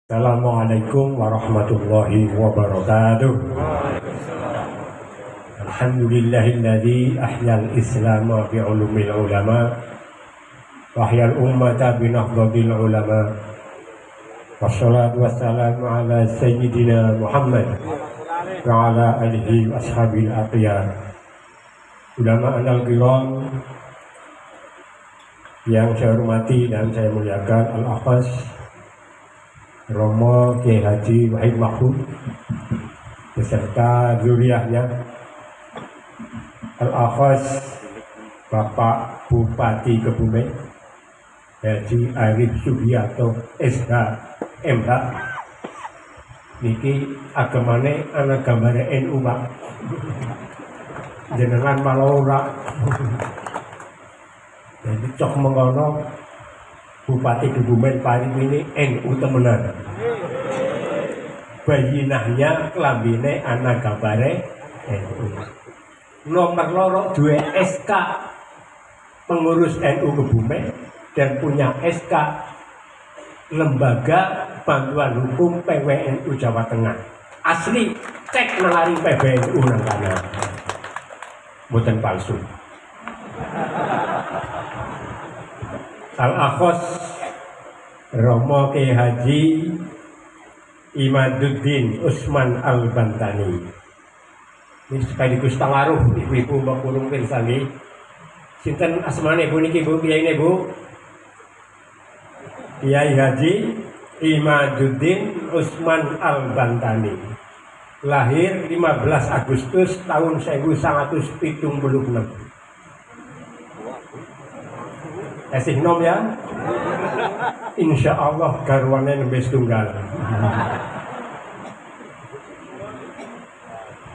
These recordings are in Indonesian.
Assalamualaikum warahmatullahi wabarakatuh. Alhamdulillahilladzi ahyal islam bi ulumil ulama wa ahyal ummata bi nahdhatil ulama. Wassalatu wassalamu ala sayyidina Muhammad wa ala alihi wa ashabil aqyar. Ulama al-kiram yang saya hormati dan saya muliakan, Al-Akhas Romo Kiai Haji Wahid Mahfud beserta zuriahnya, Al-Akhas Bapak Bupati Kebumen Haji Arif Sugiarto SH MH. Niki agamane anak gambare NU Pak, jenengan malora. Jadi cok mengono Bupati Kebumen paling ini NU temenan. Bayinahnya kelambine anak gambare NU. Nomor loro dua SK pengurus NU Kebumen dan punya SK Lembaga Bantuan Hukum PWNU Jawa Tengah. Asli cek nalari PWNU nang kana. Mboten palsu. Al-Akhas Romo Kiai Haji Imaduddin Usman Al-Bantani. Ini sekaligus tangaruh ibu-ibu mbak kurung pirsani. Sinten asmane Bu niki Bu, kiyaine Bu? Kiai Haji Imaduddin Usman Al-Bantani. Lahir 15 Agustus tahun 1976. Esih nom ya, insya Allah garwane nembe setunggal.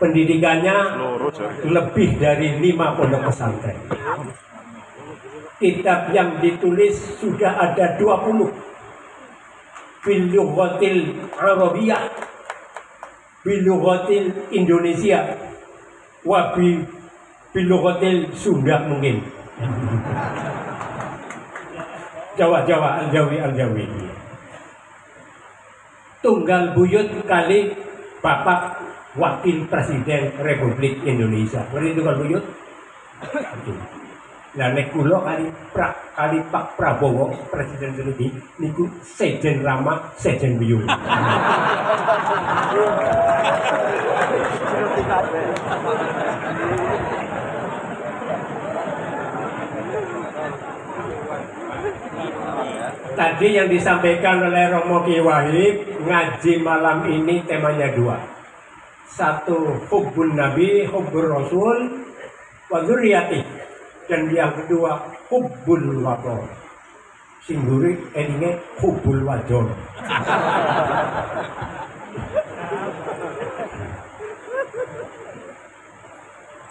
Pendidikannya lebih dari 5 pondok pesantren. Kitab yang ditulis sudah ada 20. Bil lughatil Arabiyah, bil lughatil Indonesia, wa bil lughatil Sunda mungkin. Jawa Al-Jawi. Tunggal buyut kali Bapak Wakil Presiden Republik Indonesia. Ngerti tunggal buyut? Lah nek kula kali Pak Prabowo Presiden Republik niku Sejen Rama, Sejen Buyut. Tadi yang disampaikan oleh Romo Kiai Wahid, ngaji malam ini temanya 2. 1 hubbun Nabi, hubbur Rasul, wa dzurriyyati. Dan yang kedua hubbul wadon. Singguri endingnya hubbul wadon.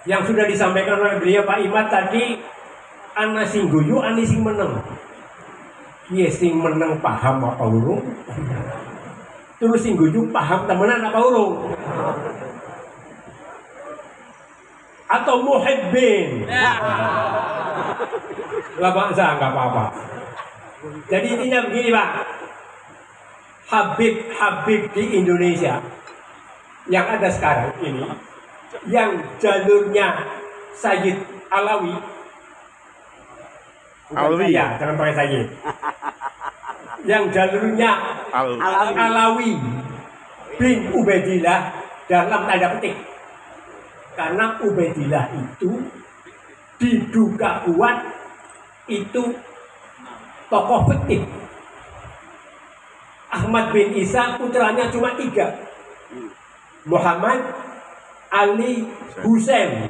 Yang sudah disampaikan oleh beliau Pak Imad tadi, ana sing guyu, ani sing meneng. Iya sing meneng paham apa urung, terus sing guyu paham temenan apa urung, atau muhibbin. Lah bangsa nggak apa-apa. Jadi intinya begini Pak, Habib di Indonesia yang ada sekarang ini, yang jalurnya Sayyid Alawi. Ya, jangan pakai Sayyid. Yang jalurnya Alawi bin Ubaidillah dalam tanda petik. Karena Ubaidillah itu diduga kuat itu tokoh fikih. Ahmad bin Isa putranya cuma 3. Muhammad, Ali, Husain.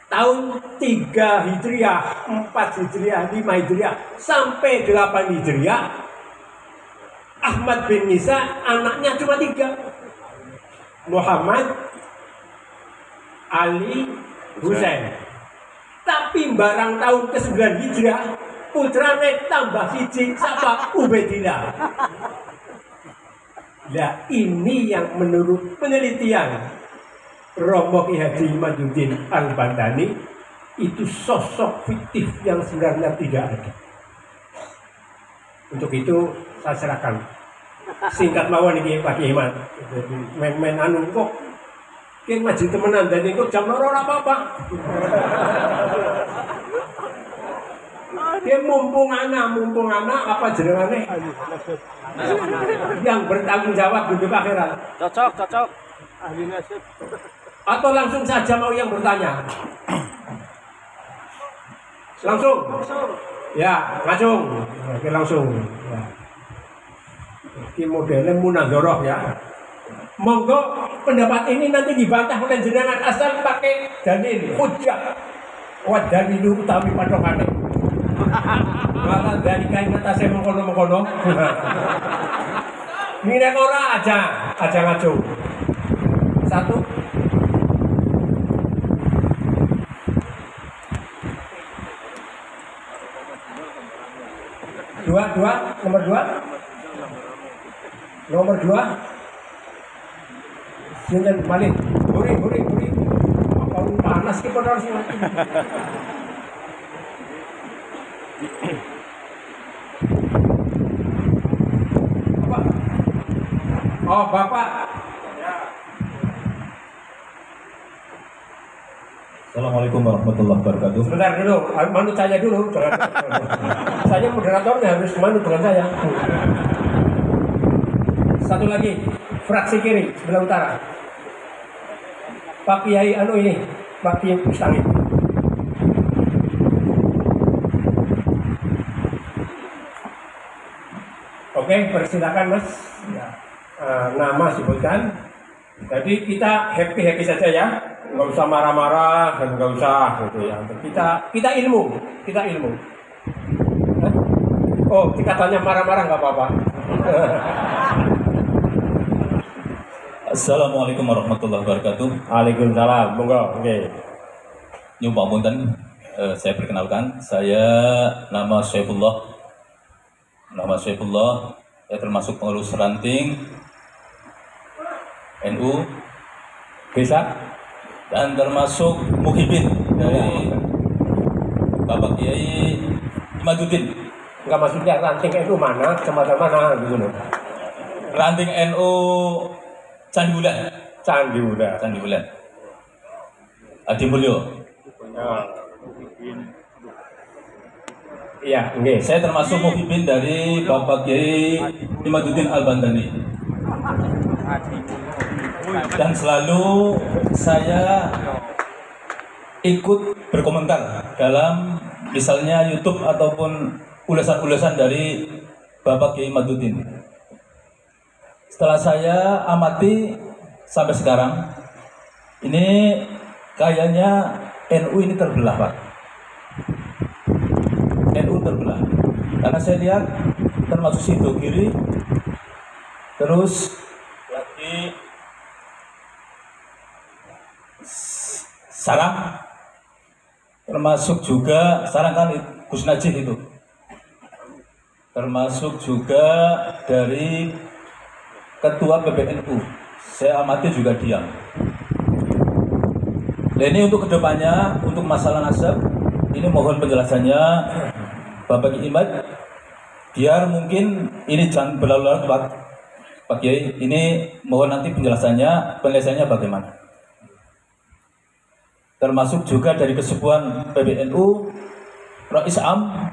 Tahun 3 Hijriah, 4 Hijriah, 5 Hijriah, sampai 8 Hijriah, Ahmad bin Isa anaknya cuma 3. Muhammad, Ali, Husain. Tapi barang tahun ke-9 Hijriah, putrane tambah 1, siapa? Ubaidillah. Nah ini yang menurut penelitian Romo Kiai Haji Imaduddin Al-Bantani itu sosok fiktif yang sebenarnya tidak ada. Untuk itu saya serahkan Singkat mawon iki Pak Kiai Iman. Men anu kok ki ngaji temenan dadi kok jam 2 ora apa-apa. Dia mumpung anak apa jenengane? Yang bertanggung jawab di akhirat. Cocok. Ahli nasib. Atau langsung saja mau yang bertanya? Langsung. Ya, ngacung. Oke, langsung. Ya. Ini modelnya munadzarah ya. Monggo pendapat ini nanti dibantah oleh jenengan asal pakai dalil hujjah. Wa dalilu utawi patokane. Wala dari kain atasnya mengkono-mengkono. Mirek ora aja ngacung. 1 nomor 2 sinten balik huri apa panas ki padha sing apa oh bapak. Assalamualaikum warahmatullahi wabarakatuh. Sebentar dulu, manut saya dulu. Saya moderatornya harus manut dengan saya. Satu lagi, fraksi kiri sebelah utara. Pak Kiai anu ini, Pak Kiai Pustangit. Oke, persilakan Mas. Ya. Nama sebutkan. Jadi kita happy saja ya. Nggak usah marah-marah dan nggak usah gitu ya. Kita ilmu. Hah? Oh, kita tanya marah-marah nggak apa-apa. Assalamualaikum warahmatullahi wabarakatuh. Waalaikumsalam. Monggo. Oke. Nyuwun pamunten, saya perkenalkan, saya nama Syaifullah. Saya termasuk pengurus ranting NU Bisa? dan termasuk muhibin dari Bapak Kiai Imaduddin. Enggak, maksudnya ranting itu mana? Kecamatan mana gitu loh. Ranting NU Candi Wulan. Adi Mulyo. Iya, oke. Saya termasuk muhibin dari Bapak Kiai Imaduddin Al-Bandani. Dan selalu saya ikut berkomentar dalam misalnya YouTube ataupun ulasan-ulasan dari Bapak Kiai Imaduddin. Setelah saya amati sampai sekarang, ini kayaknya NU ini terbelah, Pak. NU terbelah. Karena saya lihat termasuk Sido Kiri, terus lagi Sarang, termasuk juga Sarang kan Gus Najih itu, termasuk juga dari Ketua PBNU, saya amati juga diam. Dan ini untuk kedepannya, untuk masalah nasab, ini mohon penjelasannya Bapak Kiai Imad, biar mungkin ini jangan berlalu-lalu Pak Kiai, ini mohon nanti penjelasannya bagaimana. Termasuk juga dari kesepuhan PBNU, Rais Am,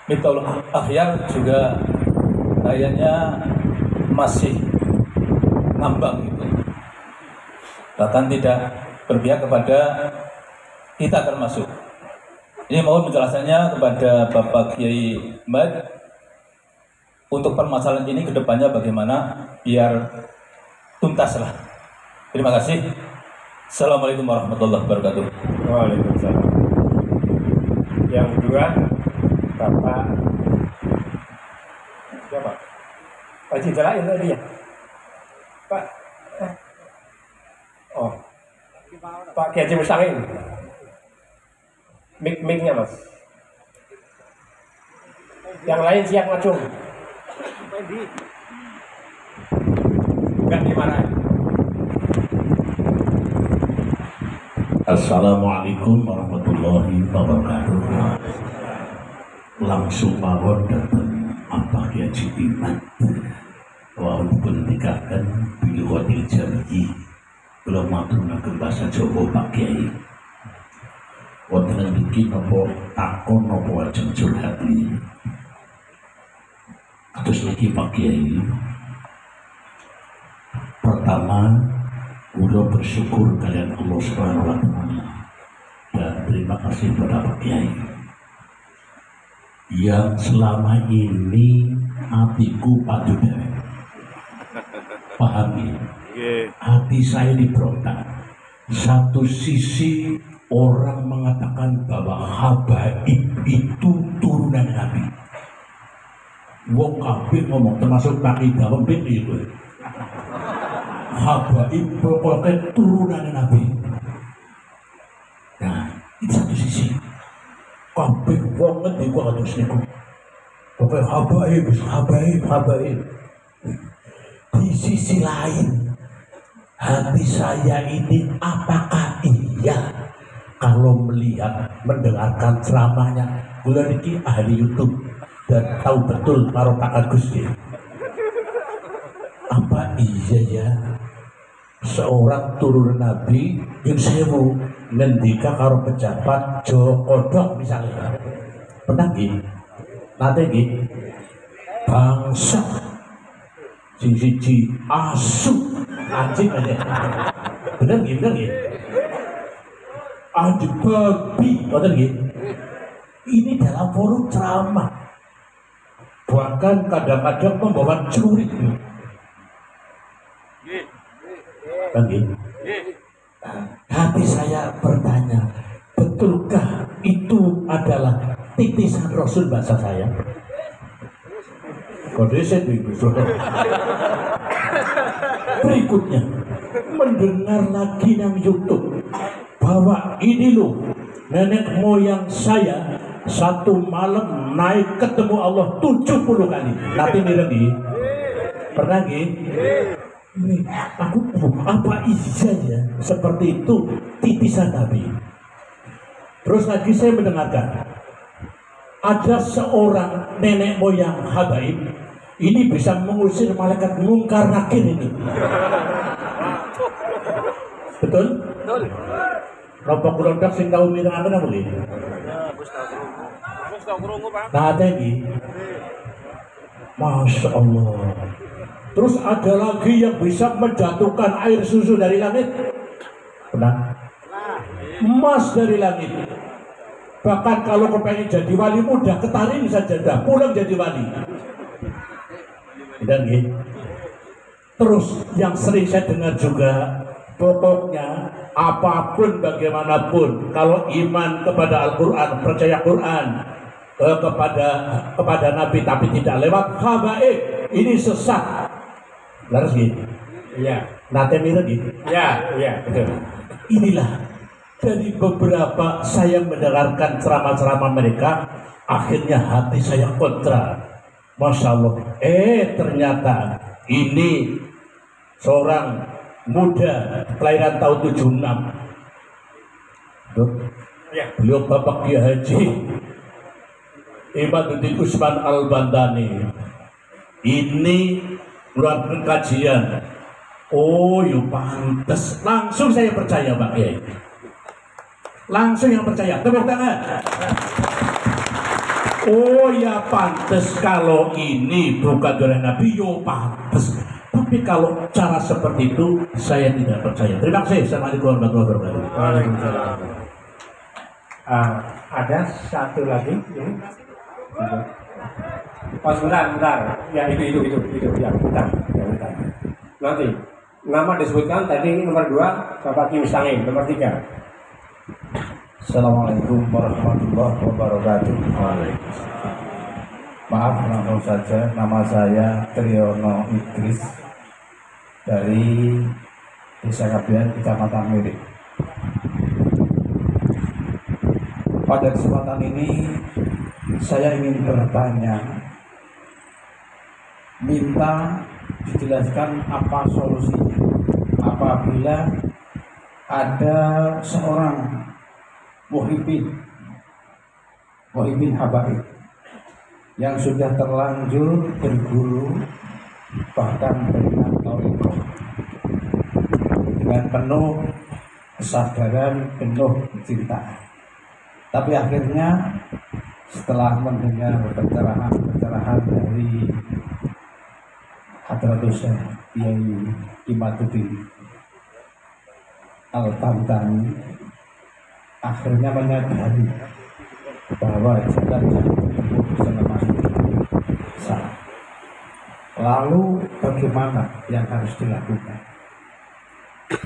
Miftahul Akhyar juga kayaknya masih ngambang gitu. Bahkan tidak berpihak kepada kita termasuk. Ini mohon penjelasannya kepada Bapak Kiai Imad untuk permasalahan ini ke depannya bagaimana biar tuntas lah. Terima kasih. Assalamualaikum warahmatullahi wabarakatuh. Waalaikumsalam. Yang kedua, Bapak siapa? Pak Cintalain tadi ya? Pak oh Pak Kiai Haji Mustaqim. Mic-nya Mas. Yang lain siap ngacung. Enggak dimarahin. Assalamualaikum warahmatullahi wabarakatuh. Langsung mawon datang Pak Kiai Iman. dipun nikahaken biluwatil jami. Kula maturaken bahasa Jawa Pak Kiai. Wonten niki napa takon napa ajeng curhat niki. Kados niki Pak Kiai. Pertama, kula bersyukur kalian Allah Subhanahu wa taala dan terima kasih kepada Pak Kiai yang selama ini hatiku padu dewek. Pahami, hati saya diberontak. Satu sisi orang mengatakan bahwa habaib itu turunan Nabi. Wong kabeh ngomong termasuk Pak Ida Pempit itu. Habaib pokoknya turunan Nabi. Nah, itu satu sisi. Kabeh wong ngendi kok kados niku. Pokoknya habaib. Di sisi lain, hati saya ini apakah iya kalau melihat, mendengarkan ceramahnya, kula niki ahli YouTube dan tahu betul karo Pak Agus ya. Apa iya ya seorang turunan Nabi yang sewu ngendika karo pejabat Jokodok misalnya, pernah nggih? Nate nggih? Bangsa sing siji asu anjing aja. Bener nggih? Anjing babi, bener nggih? Ini dalam forum ceramah. Bahkan kadang-kadang membawa celurit. Kan gitu? Hati saya bertanya, betulkah itu adalah titisan Rasul bahasa saya? Kodeset ibu. Berikutnya, mendengar lagi nang YouTube bahwa ini loh nenek moyang saya satu malam naik ketemu Allah 70 kali. Tapi nih, pernah ini aku apa iya ya seperti itu titisan Nabi. Terus lagi saya mendengarkan ada seorang nenek moyang habaib ini bisa mengusir malaikat mungkar nakir ini. Betul? Betul. Rompok kurondak sing tau mirengaken apa nggih? Nah, tadi Masya Allah. Terus ada lagi yang bisa menjatuhkan air susu dari langit. Pernah? Emas dari langit. Bahkan kalau kepengen jadi wali mudah, ketarin saja dah, pulang jadi wali. Dan gitu. Terus yang sering saya dengar juga, pokoknya apapun bagaimanapun, kalau iman kepada Al-Quran, percaya Quran, kepada Nabi tapi tidak lewat habaib, ini sesat. Laras gitu. Iya. Nate mirip gitu. Iya, betul. Inilah dari beberapa saya mendengarkan ceramah-ceramah mereka, akhirnya hati saya kontra. Masya Allah. Ternyata ini seorang muda kelahiran tahun 76. Ya. Beliau Bapak Kiai Haji Imaduddin Usman Al-Bandani. Ini melakukan kajian. Oh, ya pantes. Langsung saya percaya Pak Kiai. Langsung yang percaya. Tepuk tangan. Oh ya pantes kalau ini bukan dari Nabi, yo pantes. Tapi kalau cara seperti itu saya tidak percaya. Terima kasih. Assalamualaikum warahmatullahi wabarakatuh. Waalaikumsalam. Ada satu lagi ini. Oh sebentar. Ya itu ya bentar. Nanti nama disebutkan tadi nomor 2 Bapak Kim Sangin, nomor 3. Assalamualaikum warahmatullahi wabarakatuh. Maaf langsung saja, nama saya Triyono Idris dari Desa Kabian, Kecamatan Mirik. Pada kesempatan ini saya ingin bertanya, minta dijelaskan apa solusinya apabila ada seorang muhibbin habaib yang sudah terlanjur berguru bahkan dengan tauhid, dengan penuh kesadaran, penuh kecintaan. Tapi akhirnya setelah mendengar pencerahan dari Hadratus Syekh Kiai Imaduddin Al-Tamtani, akhirnya menyadari bahwa jalan yang ditempuh selama ini salah. Lalu bagaimana yang harus dilakukan?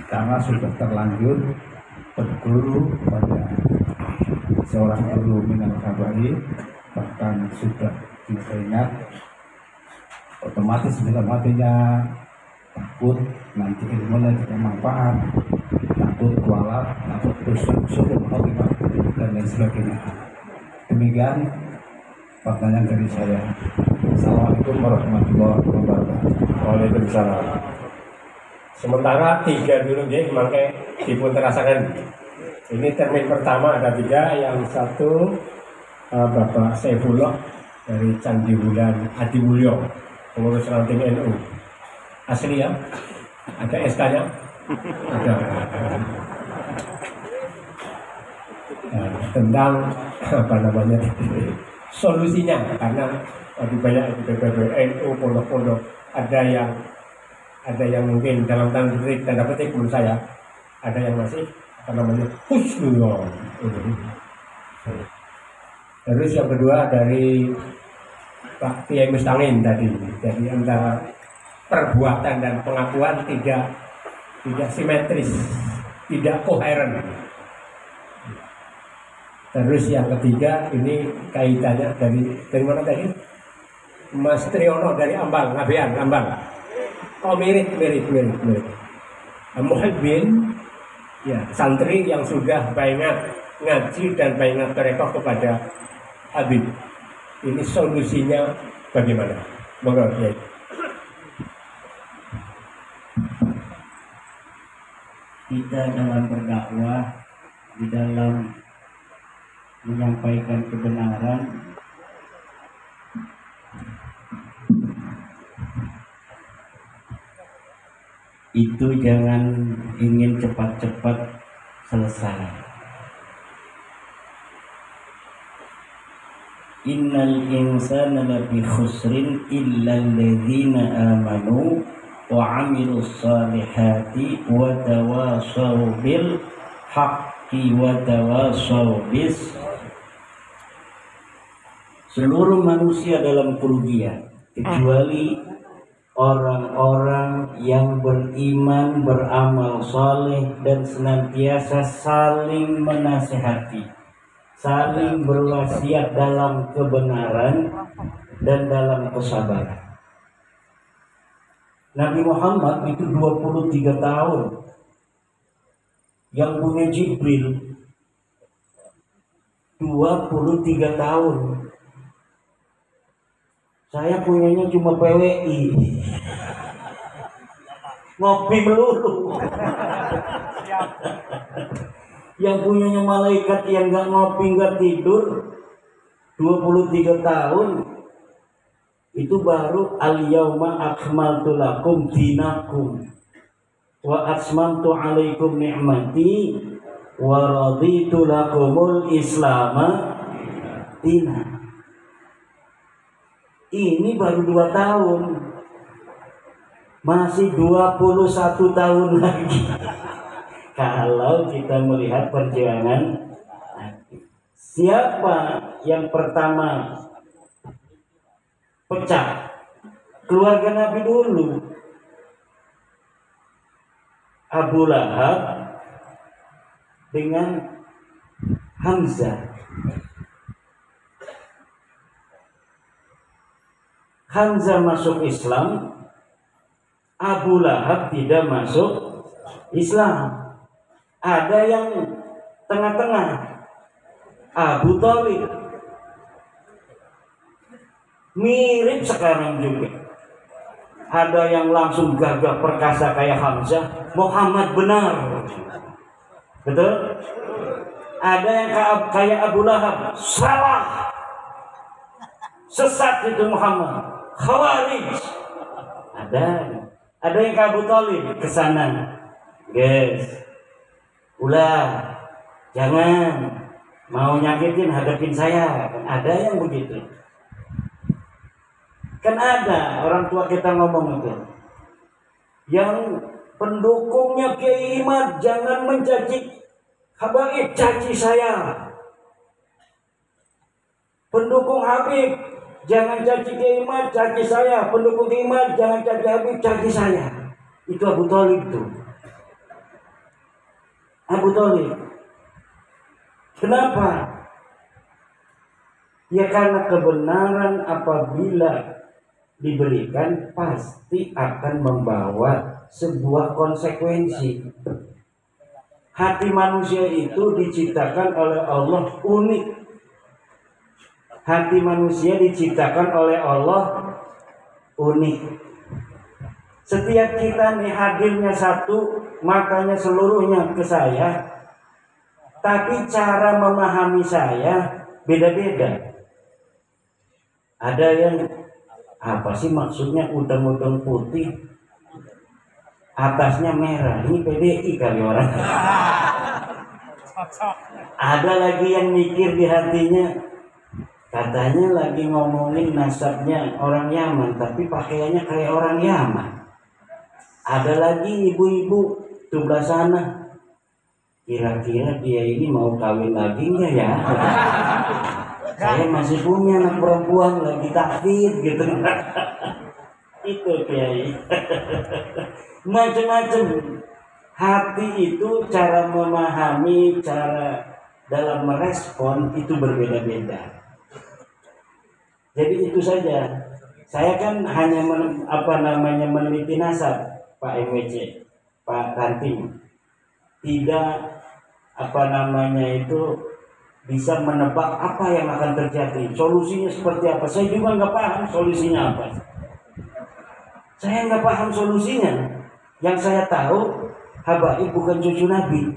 Karena sudah terlanjur berguru pada seorang guru minal kabair, bahkan sudah diperingat, otomatis dalam hatinya takut nanti ilmunya tidak manfaat, takut kualat, takut suruh khotimah dan lain sebagainya. Demikian pertanyaan dari saya. Assalamualaikum warahmatullahi wabarakatuh. Waalaikumsalam. Sementara 3 dulu nggih mangke dipun terasaken. Ini termin pertama ada 3, yang satu Bapak Saifullah dari Candi Wulan Adimulyo, pengurus ranting NU. Asli ya? Ada SK-nya? Ada. Nah, tentang apa namanya solusinya, karena lebih banyak NU pondok-pondok ada yang mungkin dalam tanda petik menurut saya ada yang masih apa namanya husnul. Terus yang kedua dari Pak Kiai Mustangin tadi, jadi antara perbuatan dan pengakuan tidak simetris, tidak koheren. Terus yang ketiga ini kaitannya dari mana tadi? Mas Triono dari Ambang, Ngabean, Ambang. Oh mirip. Muhibbin, ya santri yang sudah banyak ngaji dan banyak mereka kepada Habib. Ini solusinya bagaimana? Monggo Kiai. Kita dalam berdakwah, di dalam menyampaikan kebenaran, itu jangan ingin cepat-cepat selesai. Innal insana lafi khusrin illa alladzina amanu wa 'amilus salihati wa tawasaw bil haqqi wa tawasaw bis. Seluruh manusia dalam kerugian kecuali orang-orang yang beriman, beramal saleh dan senantiasa saling menasihati, saling berwasiat dalam kebenaran dan dalam kesabaran. Nabi Muhammad itu 23 tahun yang punya Jibril 23 tahun. Saya punyanya cuma PWI, ngopi melulu. Yang punyanya malaikat yang gak ngopi gak tidur 23 tahun, itu baru al-yauma akmaltu lakum dinakum wa atmamtu alaikum ni'mati wa raditu lakumul islama dina. Ini baru 2 tahun, masih 21 tahun lagi. Kalau kita melihat perjuangan, siapa yang pertama pecah? Keluarga Nabi dulu. Abu Lahab dengan Hamzah. Hamzah masuk Islam, Abu Lahab tidak masuk Islam. Ada yang tengah-tengah, Abu Thalib. Mirip sekarang juga. Ada yang langsung gagah perkasa kayak Hamzah, Muhammad benar. Betul? Ada yang kayak Abu Lahab, salah. Sesat itu Muhammad. Khawarij. Ada yang ke Abu Thalib ke sana. Guys, ulah jangan mau nyakitin hadapin saya. Kan ada yang begitu. Kan ada orang tua kita ngomong itu. Yang pendukungnya Kiai Imad jangan mencaci Habaib, caci saya. Pendukung Habib jangan caci Kiai Imad, caci saya. Pendukung Kiai Imad jangan caci Habib, caci saya. Itu Abu Thalib tuh. Abu Thalib. Kenapa? Ya karena kebenaran apabila diberikan pasti akan membawa sebuah konsekuensi. Hati manusia itu diciptakan oleh Allah unik. Hati manusia diciptakan oleh Allah unik. Setiap kita nih hadirnya satu, makanya seluruhnya ke saya. Tapi cara memahami saya beda-beda. Ada yang apa sih maksudnya udang-udang putih atasnya merah, ini PDI kali orang. Ada lagi yang mikir di hatinya, katanya lagi ngomongin nasabnya orang Yaman tapi pakaiannya kayak orang Yaman. Ada lagi ibu-ibu sebelah sana, kira-kira dia ini mau kawin lagi enggak ya? Saya masih punya anak perempuan lagi takfir gitu. Itu Kiai. Macam-macam. Hati itu cara memahami, cara dalam merespon itu berbeda-beda. Jadi itu saja. Saya kan hanya meneliti nasab Pak MWC, Pak Kanting. Tidak bisa menebak apa yang akan terjadi, solusinya seperti apa. Saya juga nggak paham solusinya apa. Saya nggak paham solusinya. Yang saya tahu, Habaib bukan cucu Nabi.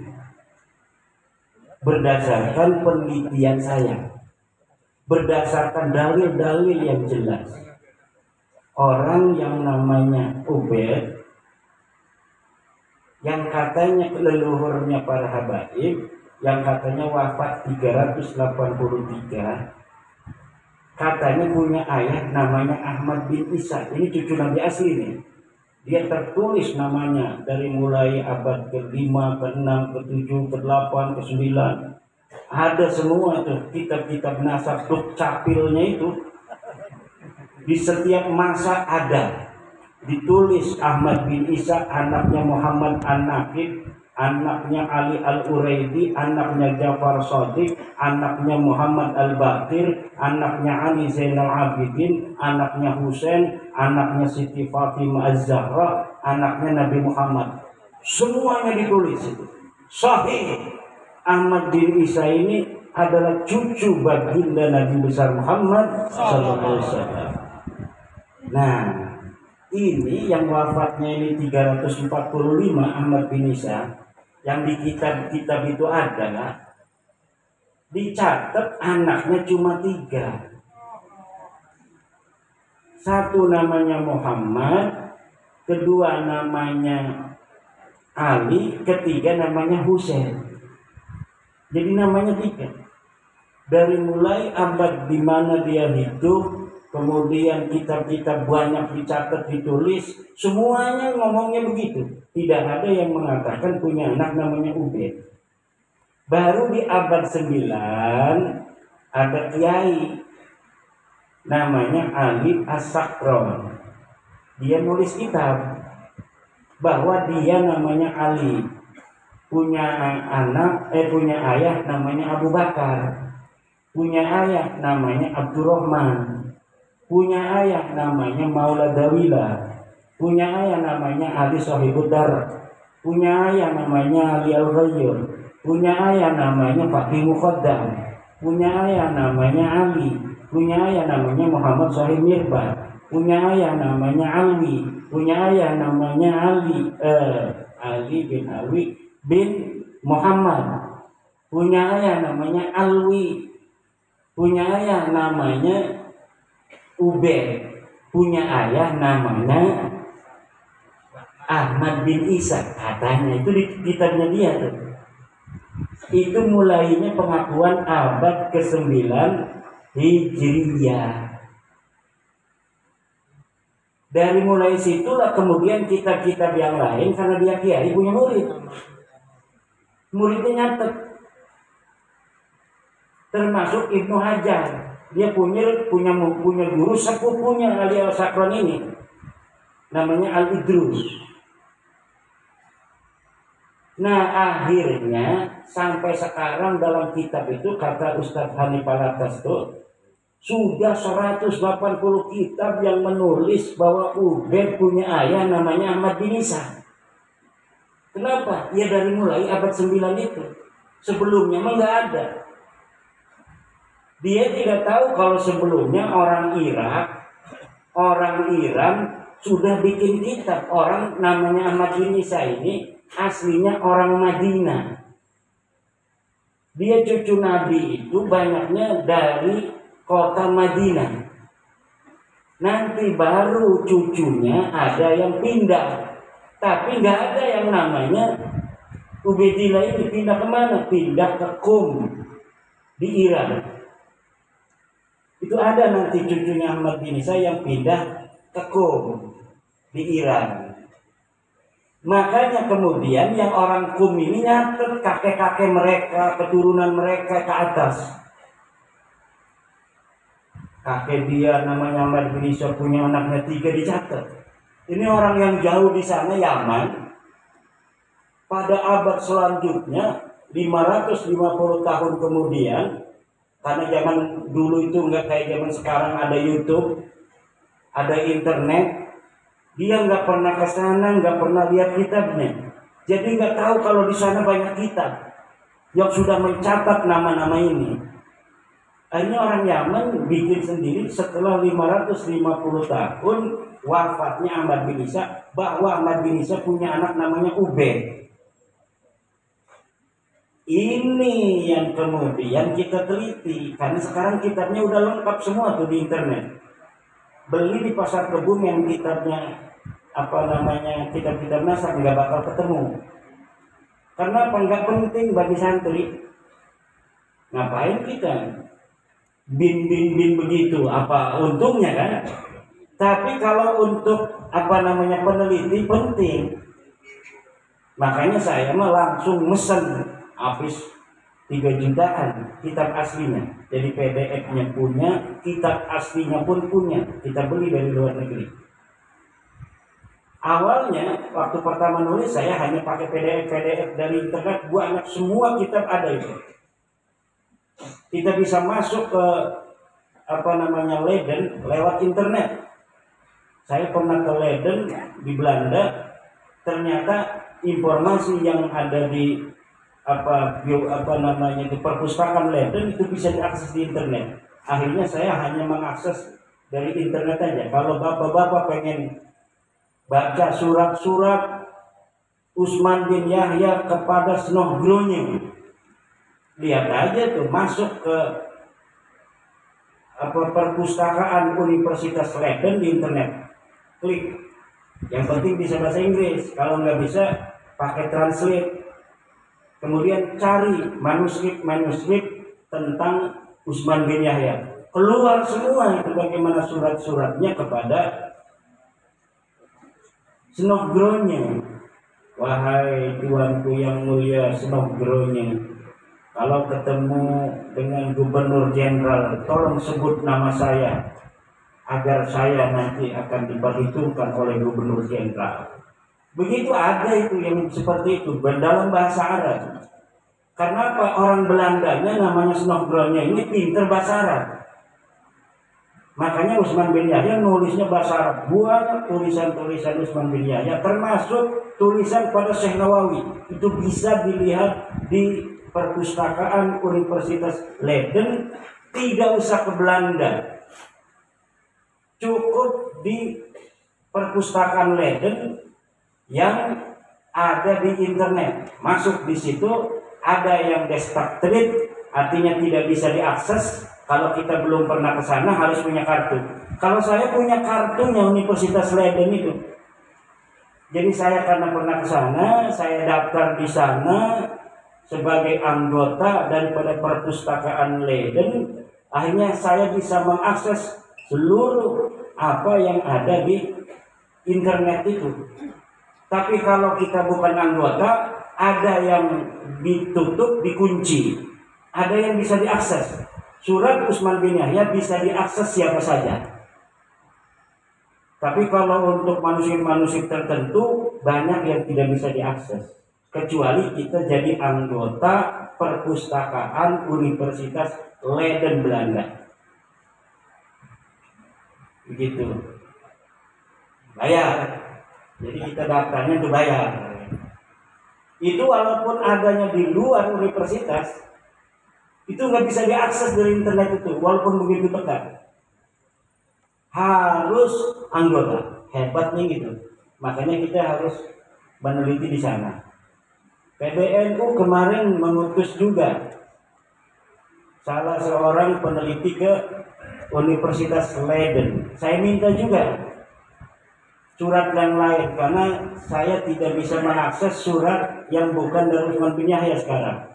Berdasarkan penelitian saya, berdasarkan dalil-dalil yang jelas, orang yang namanya Ubed, yang katanya leluhurnya para Habaib, yang katanya wafat 383, katanya punya ayah namanya Ahmad bin Isa. Ini cucu Nabi asli nih. Dia tertulis namanya dari mulai abad ke-5, ke-6, ke-7, ke-8, ke-9. Ada semua tuh kitab-kitab nasab dukcapilnya itu. Di setiap masa ada. Ditulis Ahmad bin Isa, anaknya Muhammad An-Naqib, anaknya Ali Al-Uraidi, anaknya Ja'far Shadiq, anaknya Muhammad Al-Baqir, anaknya Ali Zainal Abidin, anaknya Husain, anaknya Siti Fatimah Az-Zahra, anaknya Nabi Muhammad. Semuanya ditulis itu. Sahih. Ahmad bin Isa ini adalah cucu baginda Nabi besar Muhammad sallallahu alaihi wasallam. Nah, ini yang wafatnya ini 345 Ahmad bin Isa, yang di kitab-kitab itu adalah dicatat anaknya cuma 3. Satu namanya Muhammad, kedua namanya Ali, ketiga namanya Husain. Jadi namanya 3. Dari mulai abad di mana dia hidup, kemudian kitab-kitab banyak dicatat, ditulis, semuanya ngomongnya begitu. Tidak ada yang mengatakan punya anak namanya Ubed. Baru di abad 9 ada kiai namanya Ali As-Sakron. Dia nulis kitab bahwa dia namanya Ali, punya ayah namanya Abu Bakar, punya ayah namanya Abdurrahman, punya ayah namanya Maula Dawila, punya ayah namanya Ali Sahibudar, punya ayah namanya Ali Al-Ghayyur, punya ayah namanya Fakih Muqaddam, punya ayah namanya Ali, punya ayah namanya Muhammad Sahib Mirbad, punya ayah namanya Alwi, punya ayah namanya Ali bin Alwi bin Muhammad, punya ayah namanya Alwi, punya ayah namanya Ubed, punya ayah namanya Ahmad bin Isa, katanya itu di kitabnya dia tuh. Itu mulainya pengakuan abad ke-9 Hijriyah. Dari mulai situlah kemudian kitab-kitab yang lain, karena dia kiai punya murid. Muridnya nyatet. Termasuk Ibnu Hajar. Dia punya guru sepupunya Ali Al-Sakran ini. Namanya Al-Idrus. Nah, akhirnya sampai sekarang dalam kitab itu kata Ustadz Hanif Alatas itu sudah 180 kitab yang menulis bahwa Ubaid punya ayah namanya Ahmad bin Isa. Kenapa? Ya dari mulai abad 9 itu. Sebelumnya mah nggak ada. Dia tidak tahu kalau sebelumnya orang Iran sudah bikin kitab. Orang namanya Ahmad bin Isa ini aslinya orang Madinah. Dia cucu Nabi itu banyaknya dari kota Madinah. Nanti baru cucunya ada yang pindah. Tapi nggak ada yang namanya Ubaidillah ini pindah kemana? Pindah ke Qum di Iran. Itu ada nanti cucunya Ahmad bin Isa yang pindah ke Qum di Iran. Makanya kemudian yang orang Qum ini nyatet kakek-kakek mereka, keturunan mereka ke atas. Kakek dia namanya Ahmad bin Isa punya anaknya 3 dicatat. Ini orang yang jauh di sana, Yaman. Pada abad selanjutnya 550 tahun kemudian, karena zaman dulu itu nggak kayak zaman sekarang ada YouTube, ada internet, dia nggak pernah ke sana, nggak pernah lihat kitabnya, jadi nggak tahu kalau di sana banyak kitab yang sudah mencatat nama-nama ini. Akhirnya orang Yaman bikin sendiri setelah 550 tahun wafatnya Ahmad bin Isa, bahwa Ahmad bin Isa punya anak namanya Ubaid. Ini yang kemudian kita teliti, karena sekarang kitabnya udah lengkap semua tuh di internet. Beli di pasar kebun yang kitabnya kitab-kitab nasab nggak bakal ketemu. Karena apa? Nggak penting bagi santri. Ngapain kita bin begitu? Apa untungnya kan? Tapi kalau untuk peneliti penting. Makanya saya mah langsung mesen habis 3 jutaan kitab aslinya. Jadi PDF-nya punya, kitab aslinya pun punya. Kita beli dari luar negeri. Awalnya waktu pertama nulis saya hanya pakai PDF dari internet, banyak semua kitab ada itu. Kita bisa masuk ke Leiden lewat internet. Saya pernah ke Leiden di Belanda, ternyata informasi yang ada di di perpustakaan Leiden itu bisa diakses di internet. Akhirnya saya hanya mengakses dari internet aja. Kalau bapak-bapak pengen baca surat-surat Utsman bin Yahya kepada Snogronje, lihat aja tuh, masuk ke perpustakaan Universitas Leiden di internet, klik. Yang penting bisa bahasa Inggris. Kalau nggak bisa pakai translate. Kemudian cari manuskrip tentang Utsman bin Yahya. Keluar semua itu bagaimana surat-suratnya kepada Snogronje. Wahai tuanku yang mulia Snogronje, kalau ketemu dengan Gubernur Jenderal, tolong sebut nama saya agar saya nanti akan diperhitungkan oleh Gubernur Jenderal. Begitu ada itu yang seperti itu dalam bahasa Arab. Karena apa? Orang Belandanya namanya Snogronje ini pinter bahasa Arab. Makanya Utsman bin Yahya nulisnya bahasa Arab. Banyak tulisan-tulisan Utsman bin Yahya, termasuk tulisan pada Syekh Nawawi. Itu bisa dilihat di perpustakaan Universitas Leiden. Tidak usah ke Belanda, cukup di perpustakaan Leiden yang ada di internet. Masuk di situ, ada yang destructed, artinya tidak bisa diakses. Kalau kita belum pernah ke sana harus punya kartu. Kalau saya punya kartunya Universitas Leiden itu, Jadi saya karena pernah ke sana, saya daftar di sana sebagai anggota daripada perpustakaan Leiden. Akhirnya saya bisa mengakses seluruh apa yang ada di internet itu. Tapi kalau kita bukan anggota, ada yang ditutup, dikunci, ada yang bisa diakses. Surat Utsman bin Yahya bisa diakses siapa saja. Tapi kalau untuk manuskrip-manuskrip tertentu banyak yang tidak bisa diakses, kecuali kita jadi anggota perpustakaan Universitas Leiden Belanda. Begitu. Bayar. Jadi kita daftarnya untuk bayar. Itu walaupun adanya di luar universitas, itu nggak bisa diakses dari internet itu, walaupun begitu dekat. Harus anggota, hebatnya gitu. Makanya kita harus meneliti di sana. PBNU kemarin mengutus juga salah seorang peneliti ke Universitas Leiden. Saya minta juga surat yang lain karena saya tidak bisa mengakses surat yang bukan dari Utsman bin Yahya sekarang.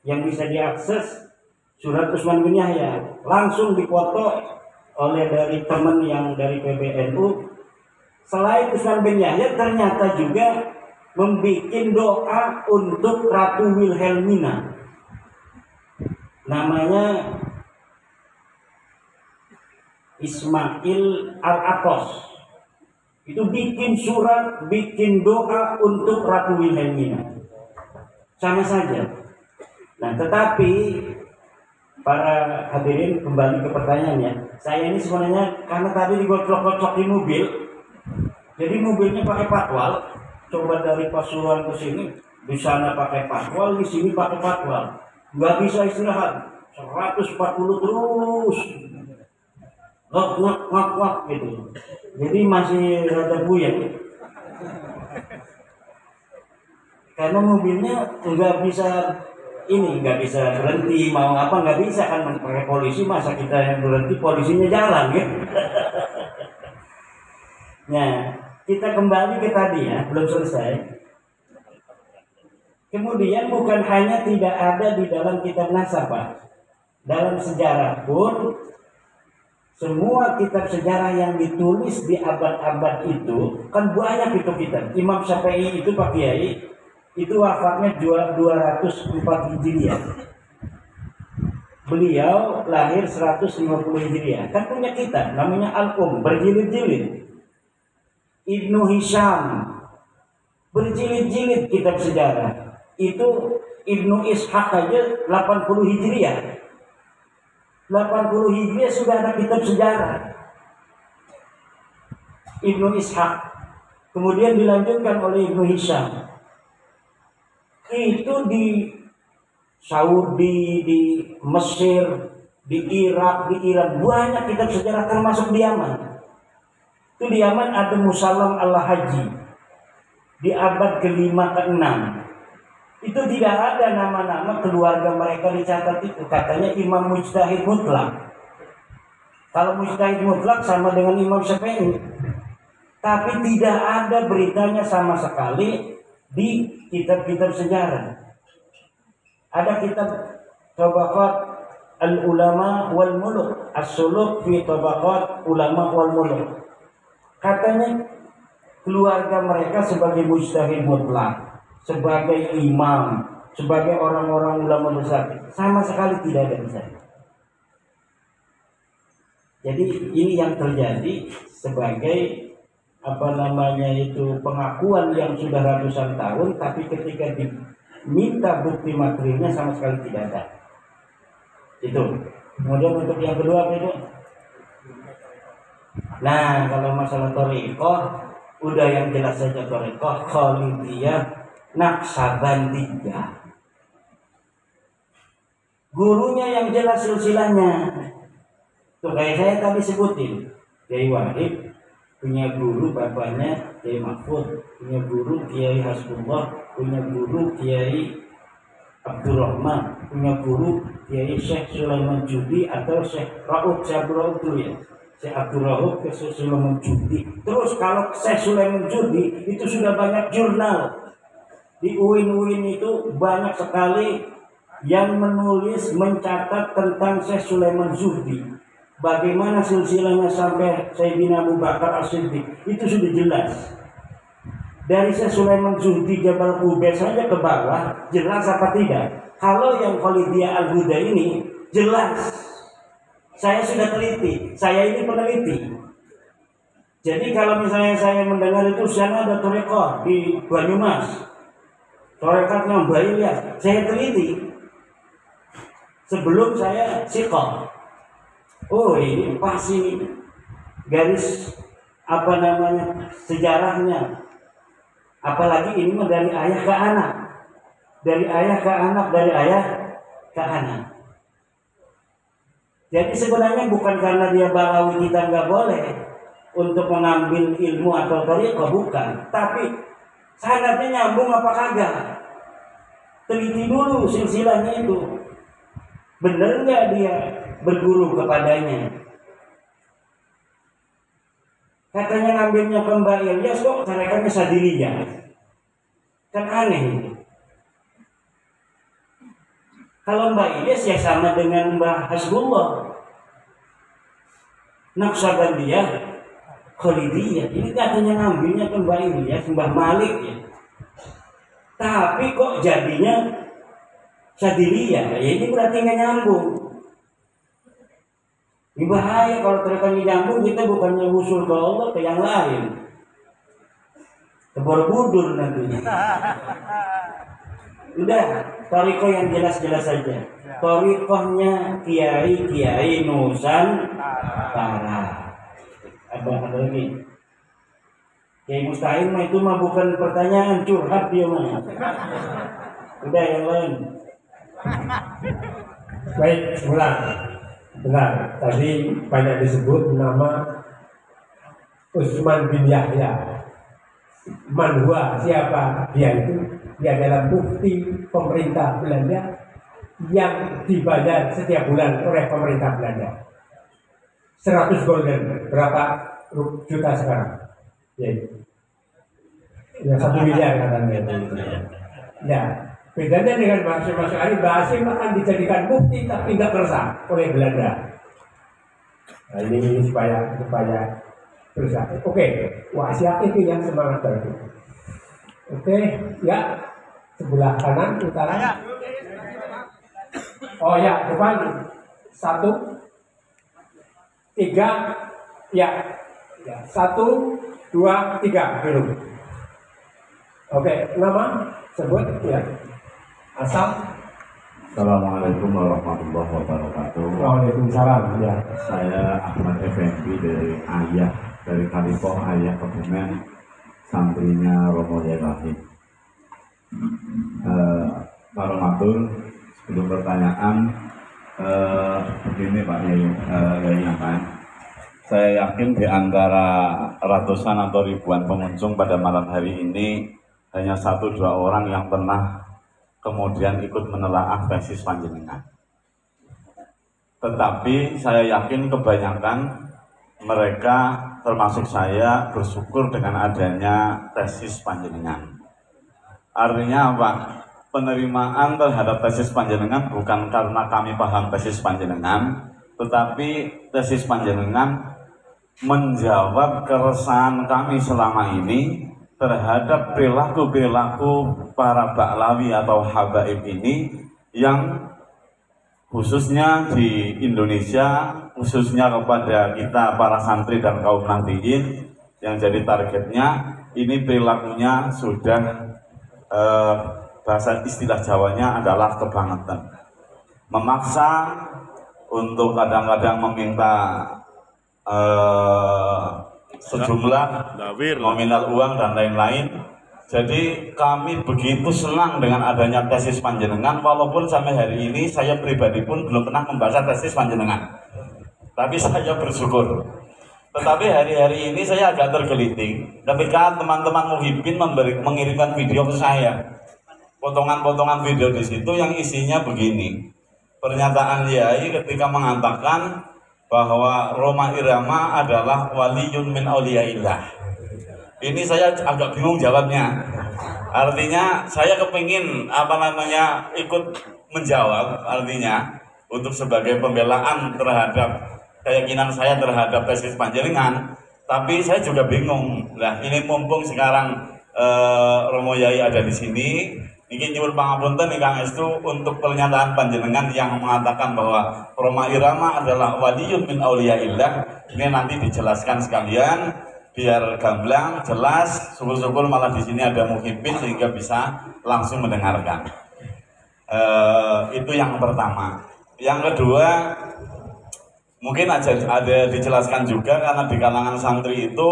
Yang bisa diakses surat Utsman bin Yahya langsung dipoto oleh dari teman yang dari PBNU. Selain Utsman bin Yahya ternyata juga membuat doa untuk Ratu Wilhelmina. Namanya Ismail Al-Atos. Itu bikin surat, bikin doa untuk Ratu Wilhelmina. Sama saja. Nah, tetapi para hadirin kembali ke pertanyaannya. Saya ini sebenarnya karena tadi digocok-gocok di mobil, jadi mobilnya pakai patwal. Coba dari Pasuruan ke sini, di sana pakai patwal, di sini pakai patwal. Nggak bisa istirahat, 140 terus, ngak gitu. Jadi masih rada buyang. Karena mobilnya nggak bisa berhenti, mau apa nggak bisa kan, pakai polisi, masa kita yang berhenti polisinya jalan ya. Nah, kita kembali ke tadi ya, belum selesai. Kemudian bukan hanya tidak ada di dalam kitab nasabah, dalam sejarah pun semua kitab sejarah yang ditulis di abad-abad itu kan banyak itu kitab. Imam Syafi'i itu Pak Kiai itu wafatnya 204 Hijriah. Beliau lahir 150 Hijriah. Kan punya kitab namanya Al-Um, berjilid-jilid. Ibnu Hisham berjilid-jilid kitab sejarah. Itu Ibnu Ishaq aja 80 Hijriah. 80 Hijriah sudah ada kitab sejarah. Ibnu Ishaq. Kemudian dilanjutkan oleh Ibnu Hisham. Itu di Saudi, di Mesir, di Irak, di Iran banyak kitab sejarah, termasuk di Yaman. Itu di Yaman ada Musallam al-Haji di abad ke-5 ke-6. Itu tidak ada nama-nama keluarga mereka dicatat itu. Katanya Imam Mujtahid Mutlak. Kalau Mujtahid Mutlak sama dengan Imam Syafi'i. Tapi tidak ada beritanya sama sekali di kitab-kitab sejarah. Ada kitab Tabaqat Al-Ulama wal Muluk, As-Suluk fi Tabaqat Ulama wal Muluk. Katanya keluarga mereka sebagai mujtahid mutlak, sebagai imam, sebagai orang-orang ulama besar, sama sekali tidak ada di sana. Jadi ini yang terjadi sebagai pengakuan yang sudah ratusan tahun, tapi ketika diminta bukti materinya sama sekali tidak ada. Itu. Kemudian untuk yang kedua apa itu? Nah, kalau masalah thariqah udah yang jelas saja, thariqah Khalidiyah Naqsabandiyah. Gurunya yang jelas silsilahnya. Tuh kayak saya tadi sebutin, Kiai Wahid punya guru bapaknya Kiai Mahfud, punya guru Kiai Hasbullah, punya guru Kiai Abdurrahman, punya guru Kiai Syekh Sulaiman Judi atau Syekh Raud Syabdul ya. Syekh Abdul Rahub ke Syekh Sulaiman Judi. Terus kalau Syekh Sulaiman Judi itu sudah banyak jurnal. Di UIN itu banyak sekali yang menulis, mencatat tentang Syekh Sulaiman Judi. Bagaimana silsilahnya sampai Sayyidina Abu Bakar As-Siddiq itu sudah jelas. Dari Syekh Sulaiman Judi Jabal Qubais saja ke bawah, jelas apa tidak? Kalau yang Khalidiyah Al-Huda ini jelas. Saya sudah teliti, saya ini peneliti. Jadi kalau misalnya saya mendengar itu sana ada torekoh di Banyumas, torekatnya Mbak Ilyas, saya teliti. Sebelum saya siqah. Oh ini pasti garis apa namanya sejarahnya. Apalagi ini dari ayah ke anak, dari ayah ke anak, dari ayah ke anak. Jadi sebenarnya bukan karena dia balawi kita nggak boleh untuk mengambil ilmu atau thariqah, bukan. Tapi sanadnya nyambung apa kagak? Teliti dulu silsilahnya itu. Bener nggak dia berguru kepadanya? Katanya ngambilnya ke Mbak Ilyas kok tarekannya Sadiliyah. Kan aneh itu. Kalau Mbak Ilyas ya sama dengan Mbak Hasbullah, Naqsabandiyah, Khalidiyah. Ini katanya ngambilnya ke Mbak Ilyas, Mbah Malik ya. Tapi kok jadinya Sadiliyah? Ya ini berarti nggak nyambung. Ini bahaya kalau terkait nyambung, kita bukannya usul ke Allah, ke yang lain. Ke Borobudur nantinya. Udah, thariqah yang jelas-jelas saja. Thariqahnya Kiai Nusantara. Ada lagi. Kiai Mustahil mah itu mah bukan pertanyaan, curhat dia mah. Udah yang lain. Baik, ulang. Benar, tadi banyak disebut nama Utsman bin Yahya. Manhua siapa? Dia adalah mufti pemerintah Belanda yang dibayar setiap bulan oleh pemerintah Belanda. 100 golden, berapa juta sekarang? Ya 1 miliar katanya. Ya, bedanya dengan Mbah Hasyim Hasyim akan dijadikan mufti tapi tidak resah oleh Belanda. Nah ini supaya berusaha. Oke, wasiat itu yang semangat tadi. Oke, ya sebelah kanan utara. Oh ya, depan 1, 3, ya 1, 2, 3 belum. Oke, nama sebut ya. Asal. Assalamualaikum warahmatullahi wabarakatuh. Waalaikumsalam. Ya. Saya Ahmad Effendi dari dari Khalifah Ayah Kebumen, santrinya Romo Yelahi. Pak Romatul, sebelum pertanyaan, begini Pak Yai Aman. Saya yakin di antara ratusan atau ribuan pengunjung pada malam hari ini hanya 1-2 orang yang pernah kemudian ikut menelaah tesis panjenengan. Tetapi saya yakin kebanyakan mereka termasuk saya bersyukur dengan adanya tesis panjenengan. Artinya apa? Penerimaan terhadap tesis panjenengan bukan karena kami paham tesis panjenengan, tetapi tesis panjenengan menjawab keresahan kami selama ini terhadap perilaku-perilaku para baklawi atau habaib ini yang khususnya di Indonesia, khususnya kepada kita para santri dan kaum nahdliyin yang jadi targetnya, ini perilakunya sudah bahasa istilah Jawanya adalah kebangetan. Memaksa untuk kadang-kadang meminta sejumlah nominal uang dan lain-lain. Jadi kami begitu senang dengan adanya tesis panjenengan, walaupun sampai hari ini saya pribadi pun belum pernah membaca tesis panjenengan. Tapi saya bersyukur. Tetapi hari-hari ini saya agak tergelitik ketika teman-teman muhibbin mengirimkan video ke saya. Potongan-potongan video di situ yang isinya begini. Pernyataan Yai ketika mengatakan bahwa Roma Irama adalah waliyun min auliyaillah. Ini saya agak bingung jawabnya. Artinya saya kepingin ikut menjawab, artinya untuk sebagai pembelaan terhadap keyakinan saya terhadap tesis panjenengan, tapi saya juga bingung. Nah, ini mumpung sekarang Romo Yai ada di sini, ini nyuwun pangapunten ingkang estu untuk pernyataan panjenengan yang mengatakan bahwa Roma Irama adalah waliyun min auliyaillah. Ini nanti dijelaskan sekalian biar gamblang, jelas. Syukur-syukur malah di sini ada muhibbin sehingga bisa langsung mendengarkan. Itu yang pertama. Yang kedua, mungkin ada dijelaskan juga karena di kalangan santri itu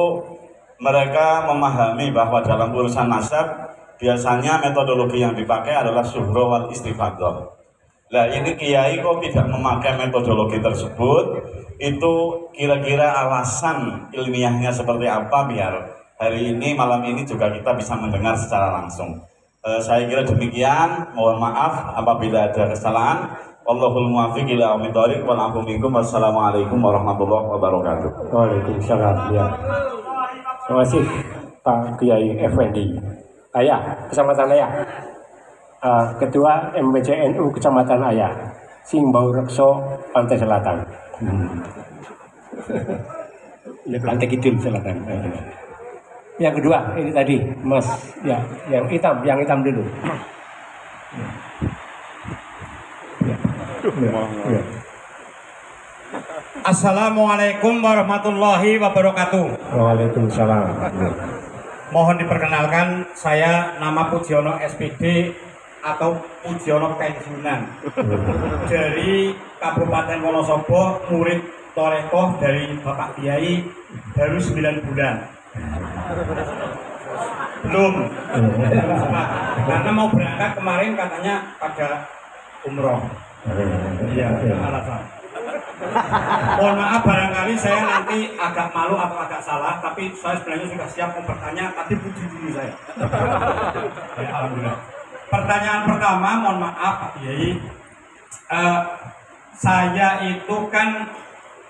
mereka memahami bahwa dalam urusan nasab biasanya metodologi yang dipakai adalah syuhro wal istifadhah. Nah, ini kiai kok tidak memakai metodologi tersebut? Itu kira-kira alasan ilmiahnya seperti apa biar hari ini malam ini juga kita bisa mendengar secara langsung. Saya kira demikian. Mohon maaf apabila ada kesalahan. Allahul muwaffiq ila aqwamit thoriq wal afu minkum. Wassalamualaikum warahmatullahi wabarakatuh. Waalaikumsalam. Ya. Terima kasih Pak Kiai Effendi. Ayah, Kecamatan Ayah. Ketua MPCNU Kecamatan Ayah, Singbau Rekso, Pantai Selatan. Ini Pantai Kidul Selatan. Yang kedua, ini tadi Mas, ya, yang hitam dulu. Assalamualaikum warahmatullahi wabarakatuh. Waalaikumsalam. Mohon diperkenalkan, saya nama Pujiono SPD atau Pujiono Pensiunan dari Kabupaten Wonosobo, murid Torekoh dari Bapak Kiai, baru 9 bulan. Belum. Karena mau berangkat kemarin katanya pada umroh. Iya, alasan. Mohon maaf barangkali saya nanti agak malu atau agak salah, tapi saya sebenarnya sudah siap mau bertanya, tapi puji dulu saya. Ya, alhamdulillah. Pertanyaan pertama, mohon maaf Pak Kiai, saya itu kan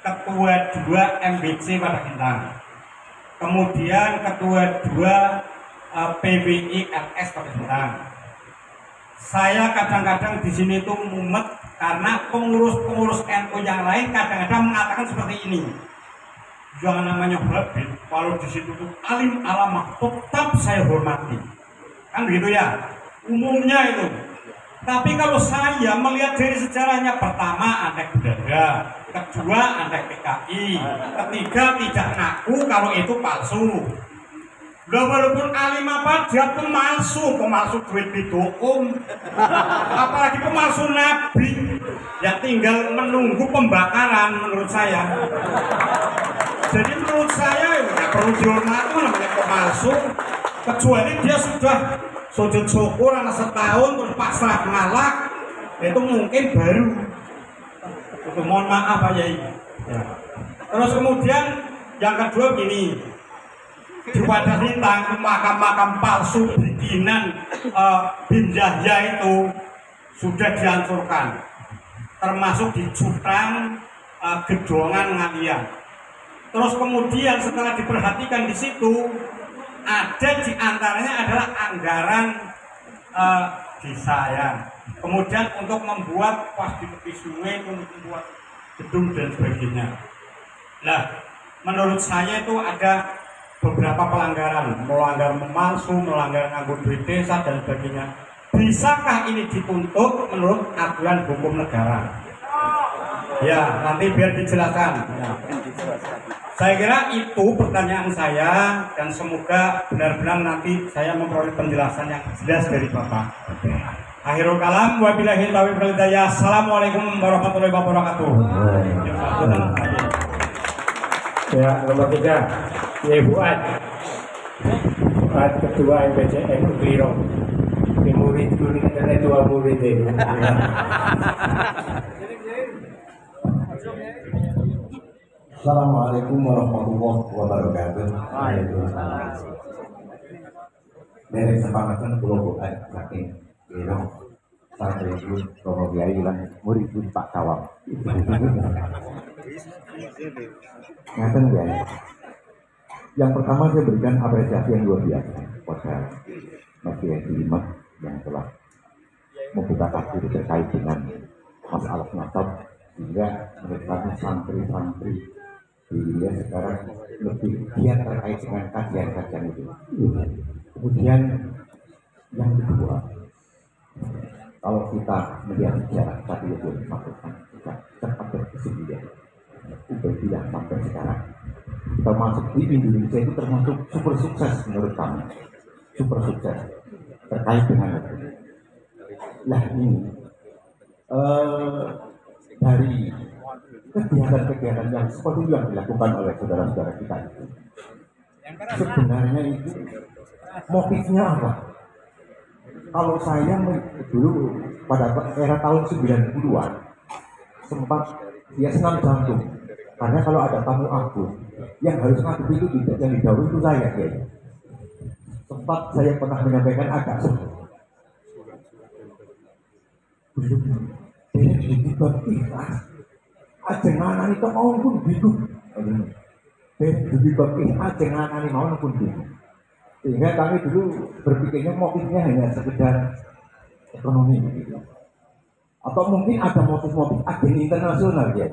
ketua 2 MBC pada Kintang, kemudian ketua 2 PWI LS pada Kintang. Saya kadang-kadang di sini tuh mumet karena pengurus-pengurus NU yang lain kadang-kadang mengatakan seperti ini. Jangan namanya Habib, kalau di situ tuh alim alamah tetap saya hormati. Kan begitu ya? Umumnya itu. Tapi kalau saya melihat dari sejarahnya, pertama Antek Budaya, kedua Antek PKI, ketiga tidak ngaku kalau itu palsu. Loh, walaupun alim apa, dia pemalsu duit bidukum, apalagi pemalsu nabi, ya tinggal menunggu pembakaran menurut saya. Jadi menurut saya ya perlu dihormati namanya pemalsu, kecuali dia sudah sujud syukur anak setahun terus pasrah ngalah, itu mungkin baru. Itu mohon maaf Pak Yai. Ya. Terus kemudian yang kedua gini, di Wadah Lintang makam-makam palsu bikinan Bin Yahya itu sudah dihancurkan, termasuk di Jutrang, Gedongan, Ngalian. Terus kemudian setelah diperhatikan di situ, ada di antaranya adalah anggaran desa ya. Kemudian untuk membuat pas di tepi sungai, untuk membuat gedung dan sebagainya. Nah, menurut saya itu ada beberapa pelanggaran, melanggar memalsu, melanggar nganggur duit desa dan sebagainya. Bisakah ini dituntut menurut aturan hukum negara? Ya, nanti biar dijelaskan. Ya. Saya kira itu pertanyaan saya dan semoga benar-benar nanti saya memperoleh penjelasan yang jelas dari Bapak. Akhirul kalam, wabillahi taufiq wal hidayah. Assalamualaikum warahmatullahi wabarakatuh. Ya, nomor 3. Ya Fuad, ketua MPCNU Kliro, murid dulu ada 2 murid itu. Assalamualaikum warahmatullahi wabarakatuh. Dari kesempatan Pulau Buat saking Kliro, saya Romo Kiai lan murid Pak Kawam. Ngaten ya. Yang pertama saya berikan apresiasi yang luar biasa pada Mas Kiai Dimas yang telah membuka takdir terkait dengan masalah nasab, sehingga mereka santri-santri dia sekarang lebih giat terkait dengan kajian-kajian itu. Kemudian yang kedua, kalau kita melihat sejarah tadi yang disampaikan, kita cepat berkesimpulan Ubaidillah sampai sekarang termasuk di Indonesia itu termasuk super sukses menurut kami, super sukses terkait dengan itu. Nah ini dari kegiatan-kegiatan yang seperti yang dilakukan oleh saudara-saudara kita itu, sebenarnya itu motifnya apa? Kalau saya dulu pada era tahun 90-an sempat dia senam jantung, karena kalau ada tamu agung yang harus ngadep itu tidak yang didahului itu saya ya. Sempat saya pernah menyampaikan agak ini dibuat ikhlas ajenganan itu mau pun bingung dibuat ikhlas ajenganan mau pun bingung, sehingga kami dulu berpikirnya motifnya hanya sekedar ekonomi gitu. Atau mungkin ada motif-motif agen internasional ya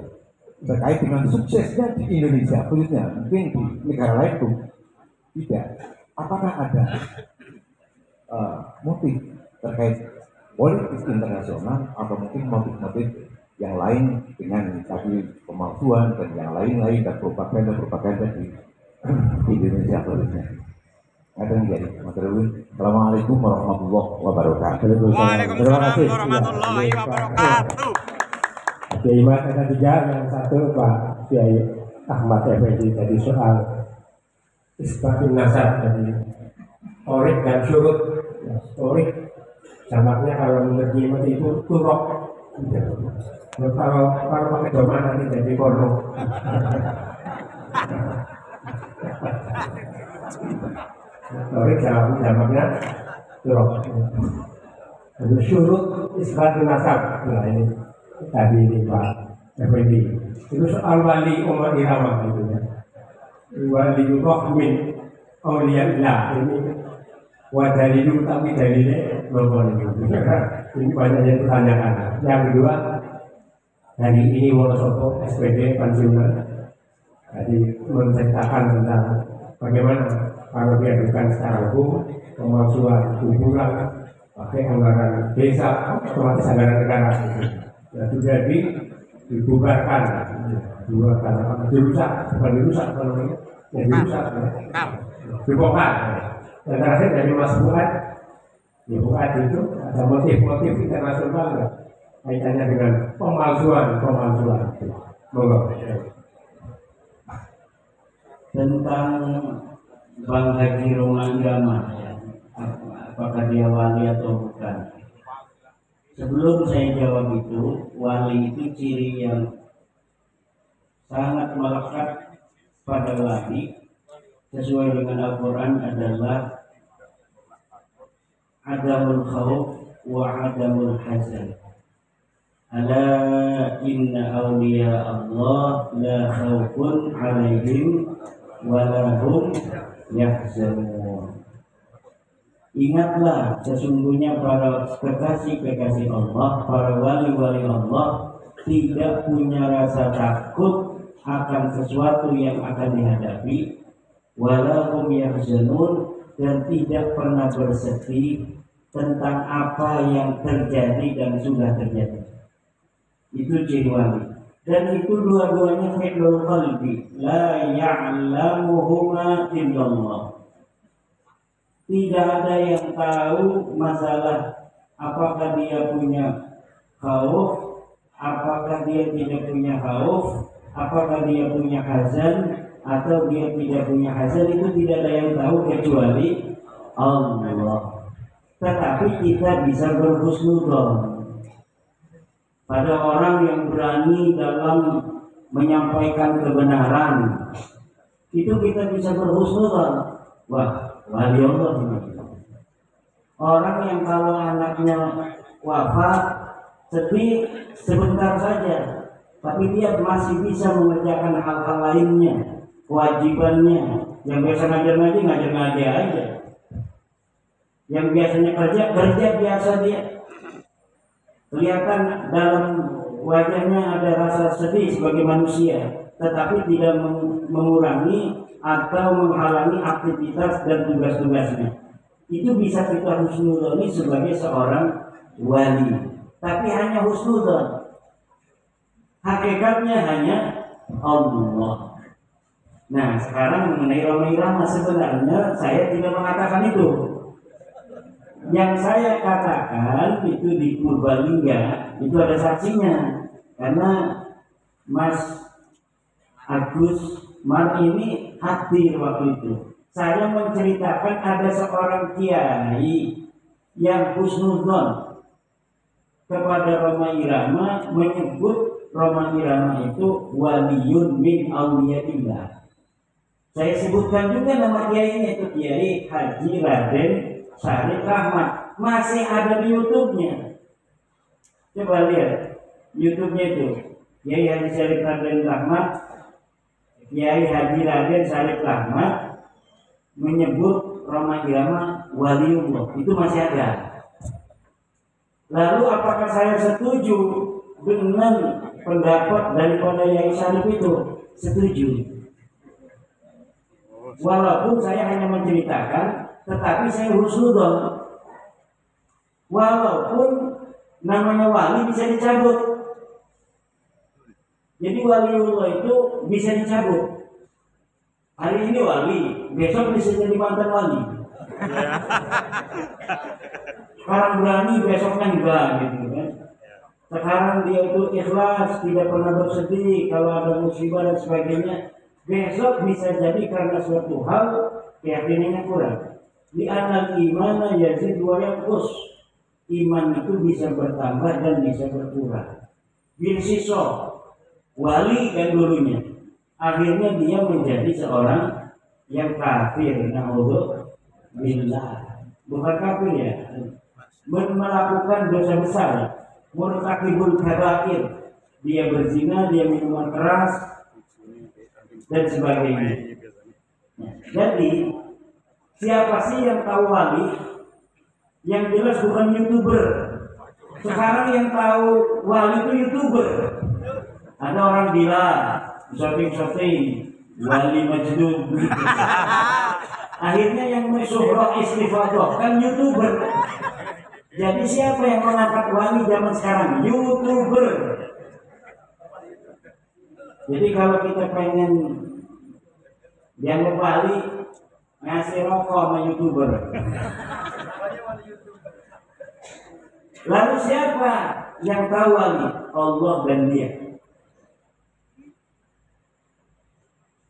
terkait dengan suksesnya di Indonesia, khususnya mungkin di negara lain pun tidak. Apakah ada motif terkait politik internasional atau mungkin motif-motif yang lain dengan tadi pemalsuan dan yang lain-lain dan propaganda di Indonesia khususnya? Assalamualaikum warahmatullahi wabarakatuh. Waalaikumsalam warahmatullahi wabarakatuh. Kiai Mas ada 3, yang satu Pak Kiai Ahmad Effendi tadi soal isbatin nasab tadi, torik dan syurut. Torik jamaknya kalau menurut jimat itu turok. Kalau pakai domain nanti jadi porno. Torik jamaknya turok. Lalu syurut isbatin nasab. Nah ini tadi ini Pak Effendi. Itu soal wali Umar Irama gitu ya. Wali Rohmin Auliyaillah ini wadalilu tapi dalilnya belum ini banyak yang ditanyakan. Yang kedua, hari ini Wonosobo SPD pensiunan tadi menceritakan tentang bagaimana kalau diadukan secara hukum pemalsuan kuburan pakai anggaran desa otomatis anggaran negara ya sudah dibubarkan dua karena dirusak bukan dirusak kalau ya dirusak dibongkar. Dan terakhir dari Mas Fuad, ya Fuad itu ada motif-motif internasional kaitannya dengan pemalsuan. Monggo. Tentang Bang Haji Roma Irama, ya, apakah dia wali atau bukan? Sebelum saya jawab itu, wali itu ciri yang sangat melekat pada wali sesuai dengan Al-Quran adalah adamul khawf wa adamul hazan. Ala inna awliya Allah la khawfun alaihim wa lahum yahzanun. Ingatlah sesungguhnya para kekasih-kekasih Allah, para wali-wali Allah tidak punya rasa takut akan sesuatu yang akan dihadapi, walahum yahzanun, dan tidak pernah bersedih tentang apa yang terjadi dan sudah terjadi. Itu ciri wali. Dan itu dua-duanya fi'lul qalbi, la ya'lamuhuma illallah. Tidak ada yang tahu masalah apakah dia punya khauf, apakah dia tidak punya khauf, apakah dia punya hazan atau dia tidak punya hazan, itu tidak ada yang tahu kecuali Allah. Tetapi kita bisa berhusnudzon pada orang yang berani dalam menyampaikan kebenaran. Itu kita bisa berhusnudzon. Wah, wali Allah ini. Orang yang kalau anaknya wafat sedih sebentar saja, tapi dia masih bisa mengerjakan hal-hal lainnya, kewajibannya. Yang biasa ngajar-ngaji aja. Yang biasanya kerja biasa dia. Kelihatan dalam wajahnya ada rasa sedih sebagai manusia, tetapi tidak mengurangi atau menghalangi aktivitas dan tugas-tugasnya. Itu bisa kita husnuzoni sebagai seorang wali. Tapi hanya husnuzon. Hakikatnya hanya Allah. Nah, sekarang mengenai Roma Irama, sebenarnya saya tidak mengatakan itu. Yang saya katakan itu di Purbalingga, itu ada saksinya. Karena Mas Agus Mar ini hadir waktu itu. Saya menceritakan ada seorang kiai yang husnuzon kepada Roma Irama, menyebut Roma Irama itu waliyun min auliyatillah. Saya sebutkan juga nama kiainya, itu Kiai Haji Raden Syarif Rahmat. Masih ada di YouTube-nya. Coba lihat YouTube-nya itu. Kiai Haji Syarif Raden Rahmat, Kiai Haji Raden Syarif Rahmat menyebut Roma Irama waliullah. Itu masih ada. Lalu apakah saya setuju dengan pendapat daripada Kiai Syarif itu? Setuju. Walaupun saya hanya menceritakan, tetapi saya husnuzon. Walaupun namanya wali bisa dicabut. Jadi waliullah itu bisa dicabut. Hari ini wali, besok bisa jadi mantan wali. Sekarang berani, besoknya enggak, gitu kan. Sekarang dia itu ikhlas, tidak pernah bersedih kalau ada musibah dan sebagainya. Besok bisa jadi karena suatu hal keyakinannya kurang. Di anal imana yazid wa yanqus. Iman itu bisa bertambah dan bisa berkurang. Bin Siso, wali kan dulunya. Akhirnya dia menjadi seorang yang kafir. Na'udzubillah. Bukan kafir ya. Melakukan dosa besar. Murtakibul kabair. Dia berzina, dia minuman keras dan sebagainya. Jadi siapa sih yang tahu wali? Yang jelas bukan YouTuber. Sekarang yang tahu wali itu YouTuber. Ada orang bilang shopping wali Majnun. Akhirnya yang mesyuhrah istifadah kan YouTuber. Jadi siapa yang mengangkat wali zaman sekarang? YouTuber. Jadi kalau kita pengen dianggap wali, ngasih rokok sama YouTuber. Lalu siapa yang tahu wali? Allah dan dia.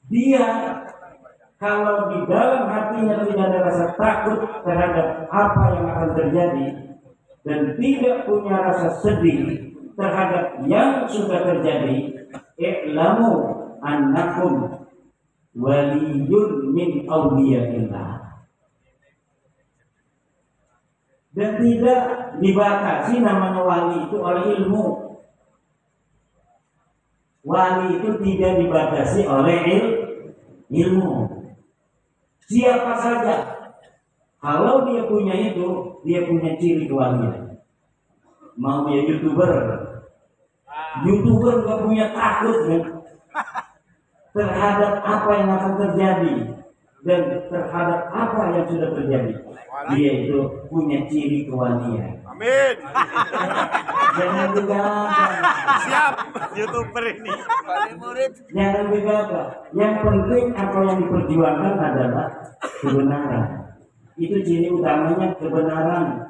Dia kalau di dalam hatinya tidak ada rasa takut terhadap apa yang akan terjadi dan tidak punya rasa sedih terhadap yang sudah terjadi, i'lamu annakum waliyun min awliyaillah. Dan tidak dibatasi namanya wali itu oleh ilmu. Wali itu tidak dibatasi oleh ilmu. Siapa saja, kalau dia punya itu, dia punya ciri kewalian. Mau dia YouTuber, YouTuber gak punya takut kan terhadap apa yang akan terjadi dan terhadap apa yang sudah terjadi. Dia itu punya ciri kewalian. Amin. Jangan gegabah. Siap, YouTuber ini. Jangan gegabah. Yang penting apa yang diperjuangkan adalah kebenaran. Itu ciri utamanya, kebenaran.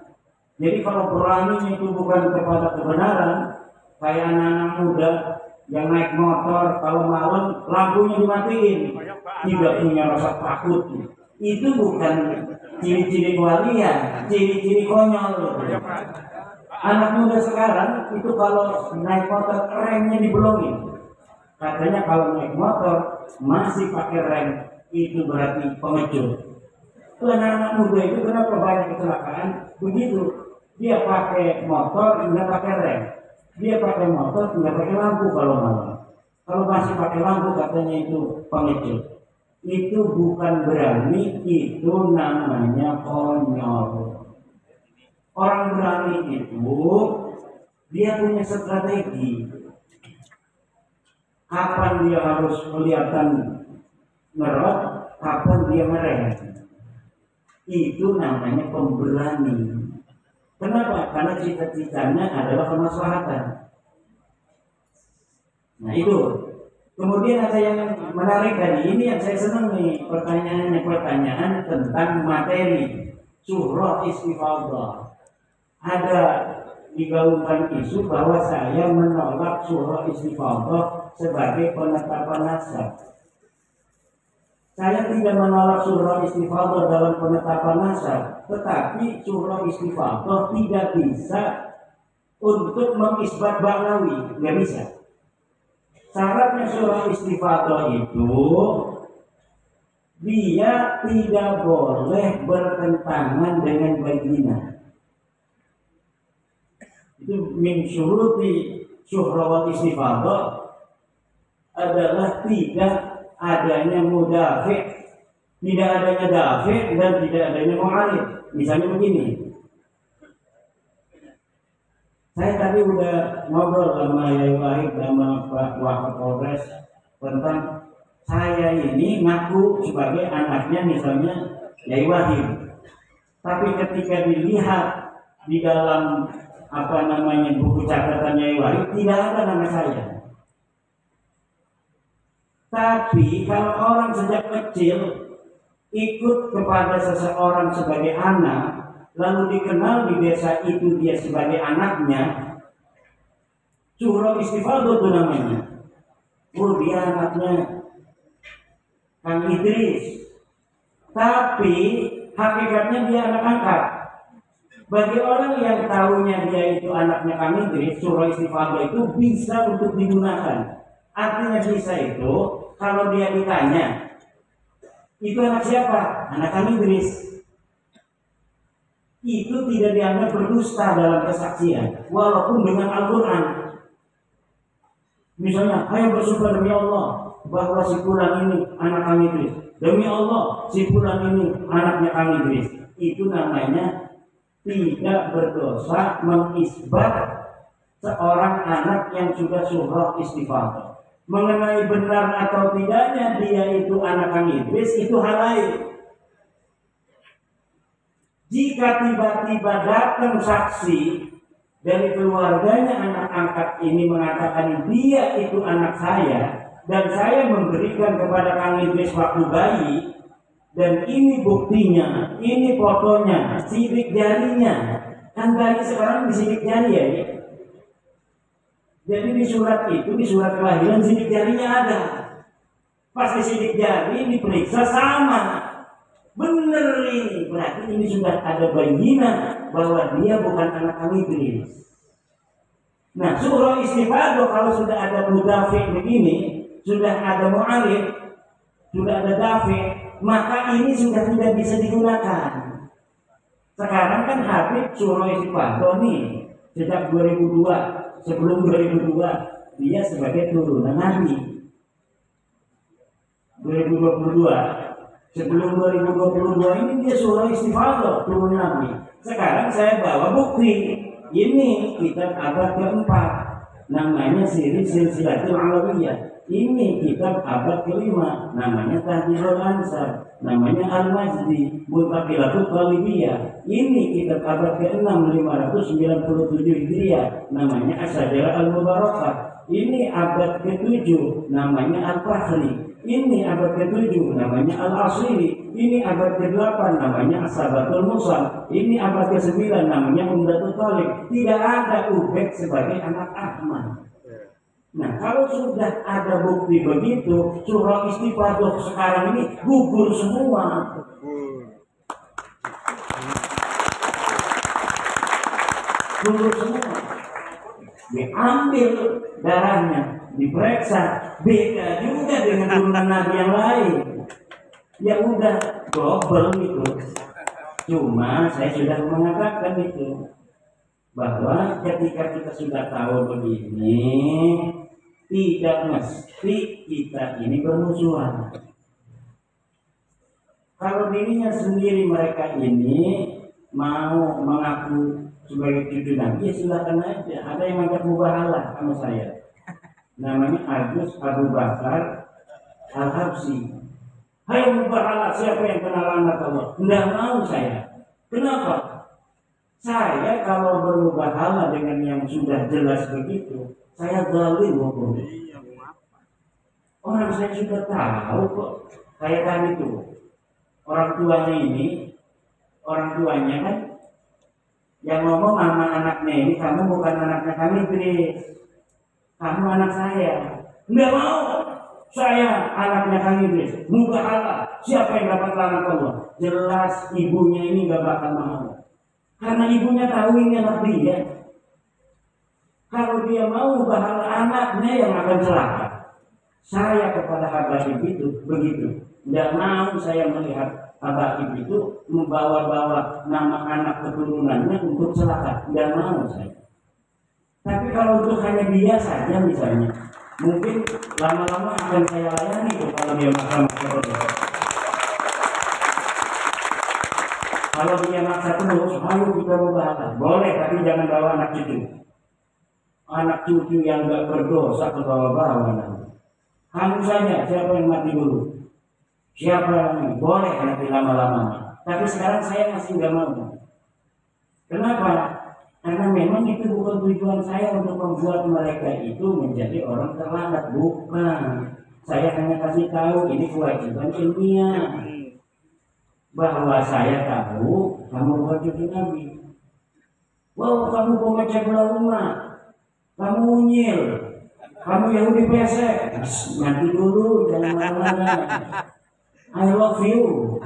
Jadi kalau beraninya itu bukan kepada kebenaran, kayak anak-anak muda yang naik motor kalau malam lampunya dimatiin, tidak punya rasa takut. Itu bukan ciri-ciri kewalian, ciri-ciri konyol. Anak muda sekarang itu kalau naik motor remnya dibolongin. Katanya kalau naik motor masih pakai rem itu berarti pengecut. Anak-anak muda itu kenapa banyak kecelakaan? Begitu, dia pakai motor nggak pakai rem. Dia pakai motor, nggak pakai lampu kalau malam. Kalau masih pakai lampu katanya itu pengecut. Itu bukan berani, itu namanya konyol. Orang berani itu dia punya strategi. Kapan dia harus kelihatan ngerot, kapan dia merem. Itu namanya pemberani. Kenapa? Karena cita-citanya adalah kemaslahatan. Nah itu. Kemudian ada yang menarik tadi, ini yang saya senang nih, pertanyaan tentang materi surah istifadah. Ada digaungkan isu bahwa saya menolak surah istifadah sebagai penetapan nasab. Saya tidak menolak surah istifadah dalam penetapan nasab, tetapi surah istifadah tidak bisa untuk mengisbat ba'lawi, nggak bisa. Syaratnya surah istifadah itu dia tidak boleh bertentangan dengan bayyinah. Itu min syuruti surah istifadah adalah tidak adanya mudafi', tidak adanya dafi' dan tidak adanya mu'arid. Misalnya begini, saya tadi udah ngobrol sama Yai Wahid sama Pak Wakapolres tentang saya ini ngaku sebagai anaknya misalnya Yai Wahid, tapi ketika dilihat di dalam buku catatan Yai Wahid tidak ada nama saya. Tapi kalau orang sejak kecil ikut kepada seseorang sebagai anak, lalu dikenal di desa itu dia sebagai anaknya, surah istifadah itu namanya. Oh dia anaknya Kang Idris, tapi hakikatnya dia anak angkat. Bagi orang yang tahunya dia itu anaknya Kang Idris, surah istifadah itu bisa untuk digunakan. Artinya bisa itu kalau dia ditanya, itu anak siapa? Anak Kang Idris. Itu tidak dianggap berdusta dalam kesaksian, walaupun dengan Al-Quran. Misalnya, ayo bersumpah demi Allah bahwa si fulan ini anak Kang Idris. Demi Allah, si fulan ini anaknya Kang Idris. Itu namanya tidak berdosa mengisbat seorang anak yang sudah surah istifadah. Mengenai benar atau tidaknya dia itu anak Kang Idris, itu hal lain. Jika tiba-tiba datang saksi dari keluarganya anak angkat ini mengatakan dia itu anak saya, dan saya memberikan kepada Kang Idris waktu bayi, dan ini buktinya, ini fotonya, sidik jarinya, kan bayi sekarang disidik jari ya. Jadi di surat itu, di surat kelahiran sidik jarinya ada. Pas disidik jari diperiksa sama. Bener ini, berarti ini sudah ada bayyinah bahwa dia bukan anak Kang Idris. Nah, surah istifadah kalau sudah ada mudafi begini, sudah ada mu'arid, sudah ada dafi, maka ini sudah tidak bisa digunakan. Sekarang kan Habib surah istifadah nih, sejak 2002, sebelum 2002, dia sebagai turunan Nabi. 2022. Sebelum 2022 ini dia surah istifadah turun Nabi. Sekarang saya bawa bukti. Ini kitab abad keempat, namanya Silsilatul Alawiyah. Ini kitab abad kelima, namanya Tahdhirul Ansar, namanya Al-Majdi, Muntaqilatul Qalibiyah. Ini kitab abad ke-6 597 Hijriah, namanya As-Sajarah Al-Mubarakah. Ini abad ke-7, namanya Al-Fakhri. Ini abad ke-7 namanya Al-Asiri. Ini abad ke-8 namanya As-Sabatul Musal. Ini abad ke-9 namanya Umdatul Talib. Tidak ada Ubed sebagai anak Ahmad. Nah, kalau sudah ada bukti begitu, surah istifadah sekarang ini gugur semua. Gugur semua. Diambil darahnya, diperiksa, beda juga dengan turunan Nabi yang lain. Ya udah, double gitu. Cuma saya sudah mengatakan itu. bahwa ketika kita sudah tahu begini, tidak mesti kita ini bermusuhan. Kalau dirinya sendiri mereka ini mau mengaku sebagai cucu Nabi, ya silakan aja. Ada yang ngajak mubahalah sama saya, namanya Agus Abu Bakar Al-Habsyi. Hai mubahalah, siapa yang kenal anak Allah? Tidak mau saya. Kenapa? Saya kalau bermubahalah dengan yang sudah jelas begitu, saya zalim hukum. Orang saya sudah tahu kok. Kayak tadi tuh, orang tuanya ini, orang tuanya kan yang ngomong sama anaknya ini, kamu bukan anaknya kami, Idris. Kamu anak saya. Nggak mau. Saya anaknya kami, Idris. Mubahalah. Siapa yang dapat anak Allah? Jelas ibunya ini nggak bakal mau. Karena ibunya tahu ini anak dia. Kalau dia mau mubahalah, anaknya yang akan celaka. Saya kepada Habib itu begitu. Nggak mau saya melihat Habib itu membawa-bawa nama anak keturunannya untuk celaka. Nggak mau saya. Tapi kalau untuk hanya dia saja misalnya, mungkin lama-lama akan saya layani tuh kalau dia maksa-maksa. Kalau dia maksa terus, ayo kita mubahalah. Boleh, tapi jangan bawa anak cucu. Anak cucu yang nggak berdosa ke bawah-bawah nanti. Kamu saja, siapa yang mati dulu? Siapa yang boleh nanti lama-lama. Tapi sekarang saya masih nggak mau. Kenapa? Karena memang itu bukan tujuan saya untuk membuat mereka itu menjadi orang terlambat. Bukan. Saya hanya kasih tahu ini kewajiban ilmiah. Bahwa saya tahu kamu bukan cucu Nabi. Wow, kamu pemecah belah rumah. Kamu unyil. Kamu Yahudi pesek. Nanti dulu, jangan marah-marah. I love you.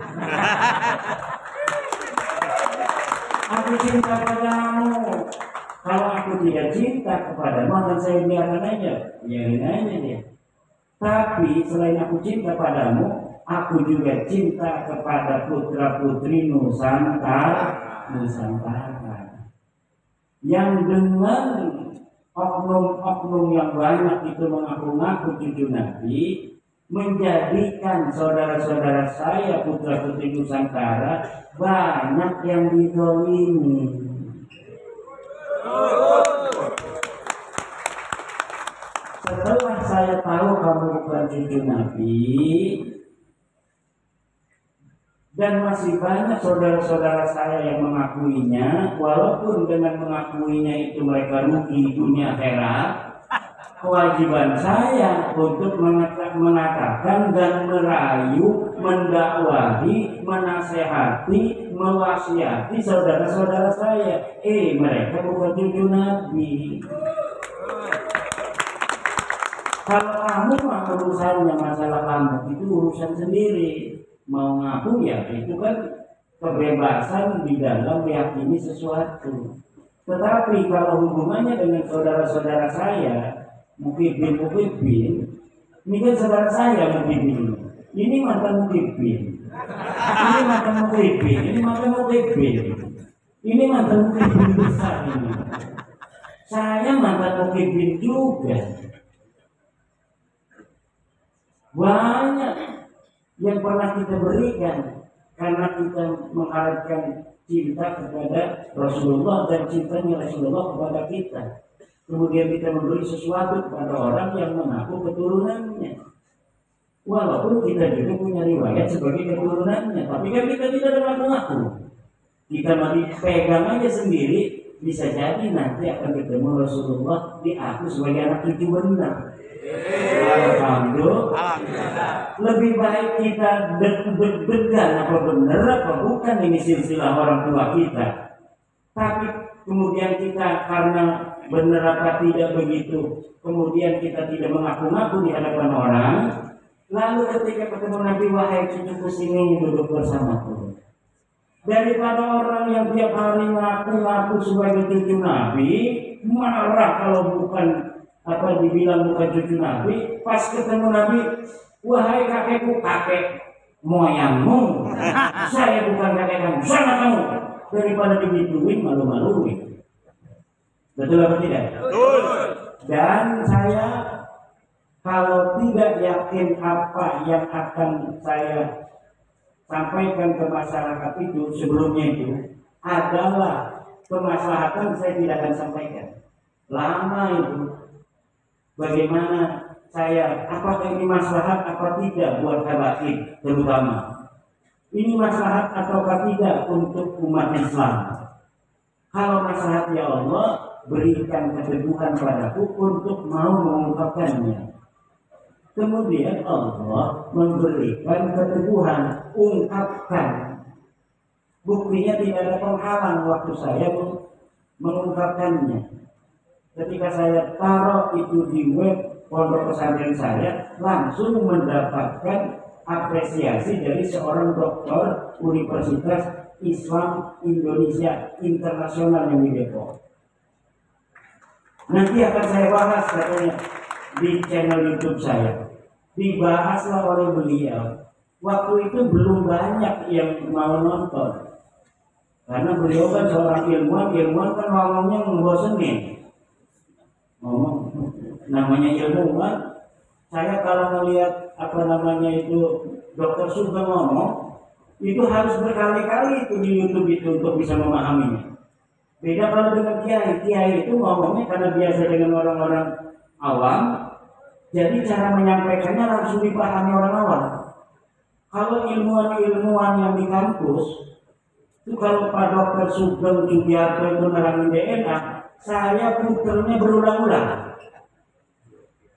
Aku cinta padamu. Kalau aku tidak cinta kepadamu, akan saya biarkan aja. Biarin aja dia. Tapi selain aku cinta padamu, aku juga cinta kepada putra-putri Nusantara. Yang dengan oknum-oknum yang banyak itu mengaku-ngaku cucu Nabi, menjadikan saudara-saudara saya putra-putri Nusantara banyak yang dizalimi. Setelah saya tahu kamu bukan cucu Nabi, dan masih banyak saudara-saudara saya yang mengakuinya, walaupun dengan mengakuinya itu mereka rugi dunia akhirat, kewajiban saya untuk mengatakan dan merayu, mendakwahi, menasehati, mewasiati saudara-saudara saya. Mereka bukan cucu Nabi. Kalau kamu mah urusannya masalah kamu itu urusan sendiri. Mau ngaku ya itu kan kebebasan di dalam meyakini sesuatu. Tetapi kalau hubungannya dengan saudara-saudara saya, Muhyiddin, ini kan saudara saya Muhyiddin. Ini mantan Muhyiddin. Ini mantan Muhyiddin. Ini mantan Muhyiddin. Ini mantan Muhyiddin besar ini. Saya mantan Muhyiddin juga. Banyak yang pernah kita berikan karena kita mengharapkan cinta kepada Rasulullah dan cintanya Rasulullah kepada kita. Kemudian kita memberi sesuatu kepada orang yang mengaku keturunannya. Walaupun kita juga punya riwayat sebagai keturunannya, tapi kan kita tidak ada mengaku. Kita masih pegang aja sendiri, bisa jadi nanti akan ketemu Rasulullah diaku sebagai anak cucu benar. Alhamdulillah. Lebih baik kita deg-degan apa benar apa bukan ini silsilah orang tua kita. Tapi kemudian kita karena benar apa tidak begitu, kemudian kita tidak mengaku-ngaku di hadapan orang. Lalu ketika ketemu Nabi, wahai cucuku sini duduk bersamaku. Daripada orang yang tiap hari ngaku-ngaku sebagai cucu Nabi, marah kalau bukan apa dibilang bukan cucu Nabi, pas ketemu Nabi, wahai kakekku, kakek moyangmu, saya bukan kakek kamu, sana kamu. Daripada digituin, malu-maluin. Betul apa tidak? Betul. Dan saya kalau tidak yakin apa yang akan saya sampaikan ke masyarakat itu sebelumnya itu adalah kemaslahatan, saya tidak akan sampaikan. Lama itu bagaimana saya, apakah ini maslahat apa tidak buat habaib terutama. Ini maslahat ataukah tidak untuk umat Islam. Kalau maslahat ya Allah, berikan keteguhan padaku untuk mau mengungkapkannya. Kemudian Allah memberikan keteguhan, ungkapkan. Buktinya tidak ada penghalang waktu saya mengungkapkannya. Ketika saya taruh itu di web pondok pesantren saya, langsung mendapatkan apresiasi dari seorang doktor Universitas Islam Indonesia Internasional yang di Depok. Nanti akan saya bahas katanya di channel YouTube saya. Dibahaslah oleh beliau. Waktu itu belum banyak yang mau nonton, karena beliau kan seorang ilmuwan kan ngomongnya ngebosenin. Ngomong namanya ilmuwan, saya kalau melihat apa namanya itu Dr. Sugeng ngomong, itu harus berkali-kali itu di YouTube itu untuk bisa memahaminya. Beda kalau dengan kiai itu ngomongnya karena biasa dengan orang-orang awam, jadi cara menyampaikannya langsung dipahami orang awam. Kalau ilmuwan-ilmuwan yang di kampus itu, kalau Pak Dr. Sugeng Judiarto itu nerangin DNA, saya puternya berulang-ulang.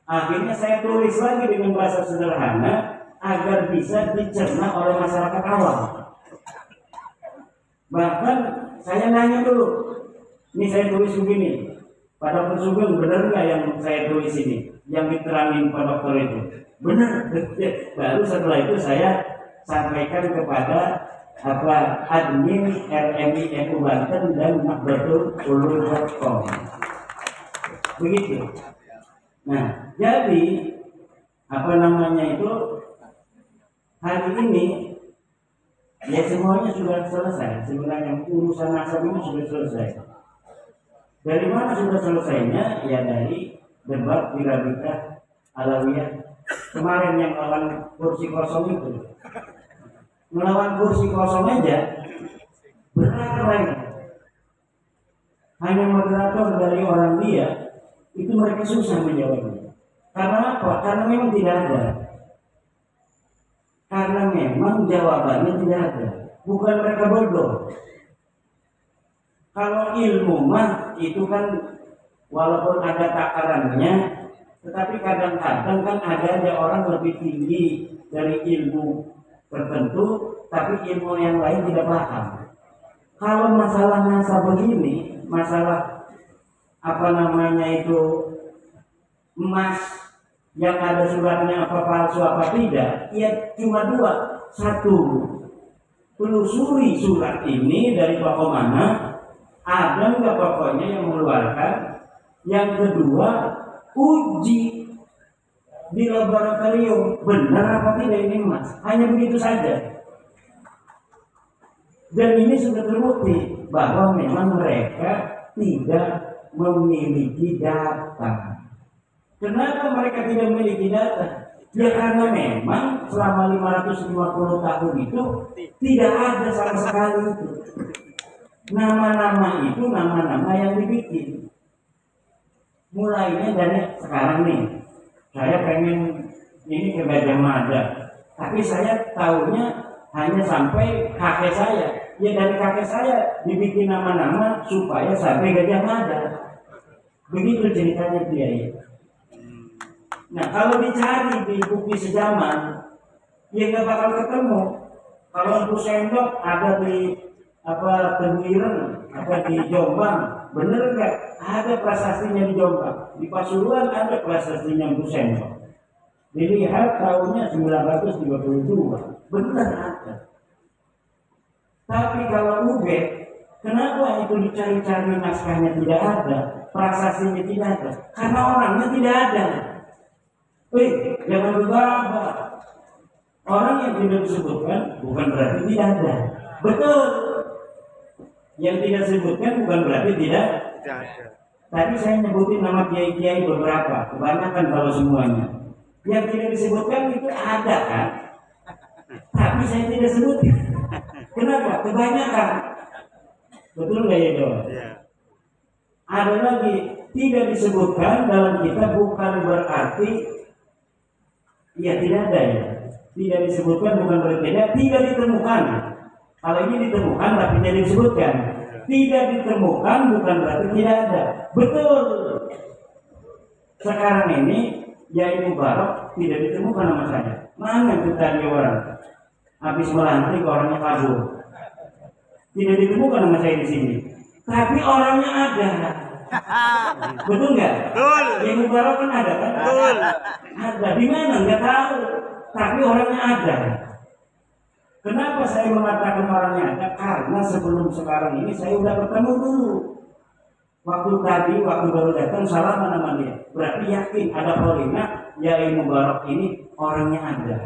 Akhirnya saya tulis lagi dengan bahasa sederhana agar bisa dicerna oleh masyarakat awam. Bahkan saya nanya dulu, ini saya tulis begini, Pak Dr. Sugeng benar nggak yang saya tulis ini, yang diterangin Pak Dokter itu? Benar. Baru setelah itu saya sampaikan kepada admin RMI NU Banten dan nahdlatul-ulum.com. Begitu. Nah, jadi apa namanya itu, hari ini ya semuanya sudah selesai. Sebenarnya urusan nasab ini sudah selesai. Dari mana sudah selesainya? Ya dari debat Wirabita Alawiyah kemarin yang melawan kursi kosong itu. Melawan kursi kosong aja berat mereka. Hanya moderator dari orang dia itu mereka susah menjawabnya. Karena apa? Karena memang tidak ada. Karena memang jawabannya tidak ada. Bukan mereka bodoh. Kalau ilmu mah itu kan walaupun ada takarannya, tetapi kadang-kadang kan ada aja orang lebih tinggi dari ilmu tertentu, tapi ilmu yang lain tidak paham. Kalau masalah nasab begini, masalah apa namanya itu emas yang ada suratnya apa palsu apa tidak, ya cuma dua. Satu, telusuri surat ini dari tokoh mana, ada nggak pokoknya yang mengeluarkan. Yang kedua, uji di laboratorium benar apa tidak ini emas. Hanya begitu saja. Dan ini sudah terbukti bahwa memang mereka tidak memiliki data. Kenapa mereka tidak memiliki data? Ya karena memang selama 550 tahun itu tidak ada sama sekali itu. Nama-nama itu nama-nama yang dibikin. Mulainya dari sekarang nih, saya pengen ini ke Gajah Mada, tapi saya tahunya hanya sampai kakek saya. Ya dari kakek saya dibikin nama-nama supaya sampai Gajah Mada. Begitu ceritanya dia ya. Nah kalau dicari di buku sejaman, ya nggak bakal ketemu. Kalau untuk sendok ada di Teguiren, di Jombang, bener nggak? Ada prasastinya di Jombang. Di Pasuruan ada prasastinya untuk sendok. Dilihat tahunnya 932, benar ada. Tapi kalau ubed, kenapa itu dicari-cari naskahnya tidak ada, prasastinya tidak ada? Karena orangnya tidak ada. Jangan gegabah. Orang yang tidak disebutkan bukan berarti tidak ada. Betul. Yang tidak disebutkan bukan berarti tidak ada. Tadi saya nyebutin nama kiai-kiai beberapa, kebanyakan kalau semuanya. Yang tidak disebutkan itu ada kan? Tapi saya tidak sebutkan. Kenapa? Kebanyakan. Betul nggak ya Doa? Ada lagi tidak disebutkan dalam kitab bukan berarti ya tidak ada ya. Tidak disebutkan bukan berarti tidak ditemukan. Kalau ini ditemukan tapi tidak disebutkan. Tidak ditemukan bukan berarti tidak ada. Betul. Sekarang ini Yai Mubarak tidak ditemukan nama saya. Mana itu tadi orang? Habis melantik orangnya kabur. Tidak ditemukan nama saya di sini. Tapi orangnya ada. Betul nggak? Betul. Yai Mubarak kan ada kan? Betul. Ada. Di mana? Nggak tahu. Tapi orangnya ada. Kenapa saya mengatakan orangnya ada? Karena sebelum sekarang ini saya udah ketemu dulu. Waktu baru datang salaman sama dia. Berarti yakin ada Paulina, Yai Mubarak ini orangnya ada.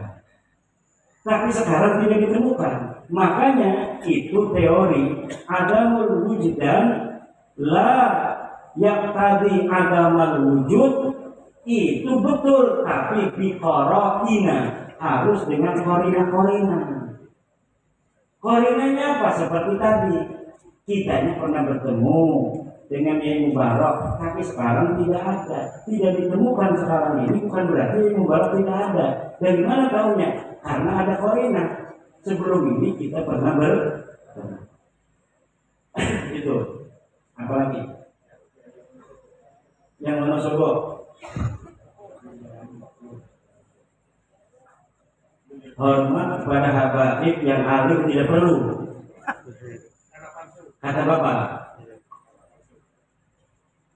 Tapi sekarang tidak ditemukan. Makanya itu teori adamul wujdan la yaqtadi adamal wujud itu betul, tapi biqara'ina harus dengan korina. Korinanya apa? Seperti tadi kitanya pernah bertemu dengan Yai Mubarak, tapi sekarang tidak ada, tidak ditemukan sekarang ini bukan berarti Yai Mubarak tidak ada. Dari mana tahunya? Karena ada korina. Sebelum ini kita pernah bertemu. Itu. Apalagi? Yang mana sobo? Hormat kepada habaib yang alim tidak perlu. Kata Bapak.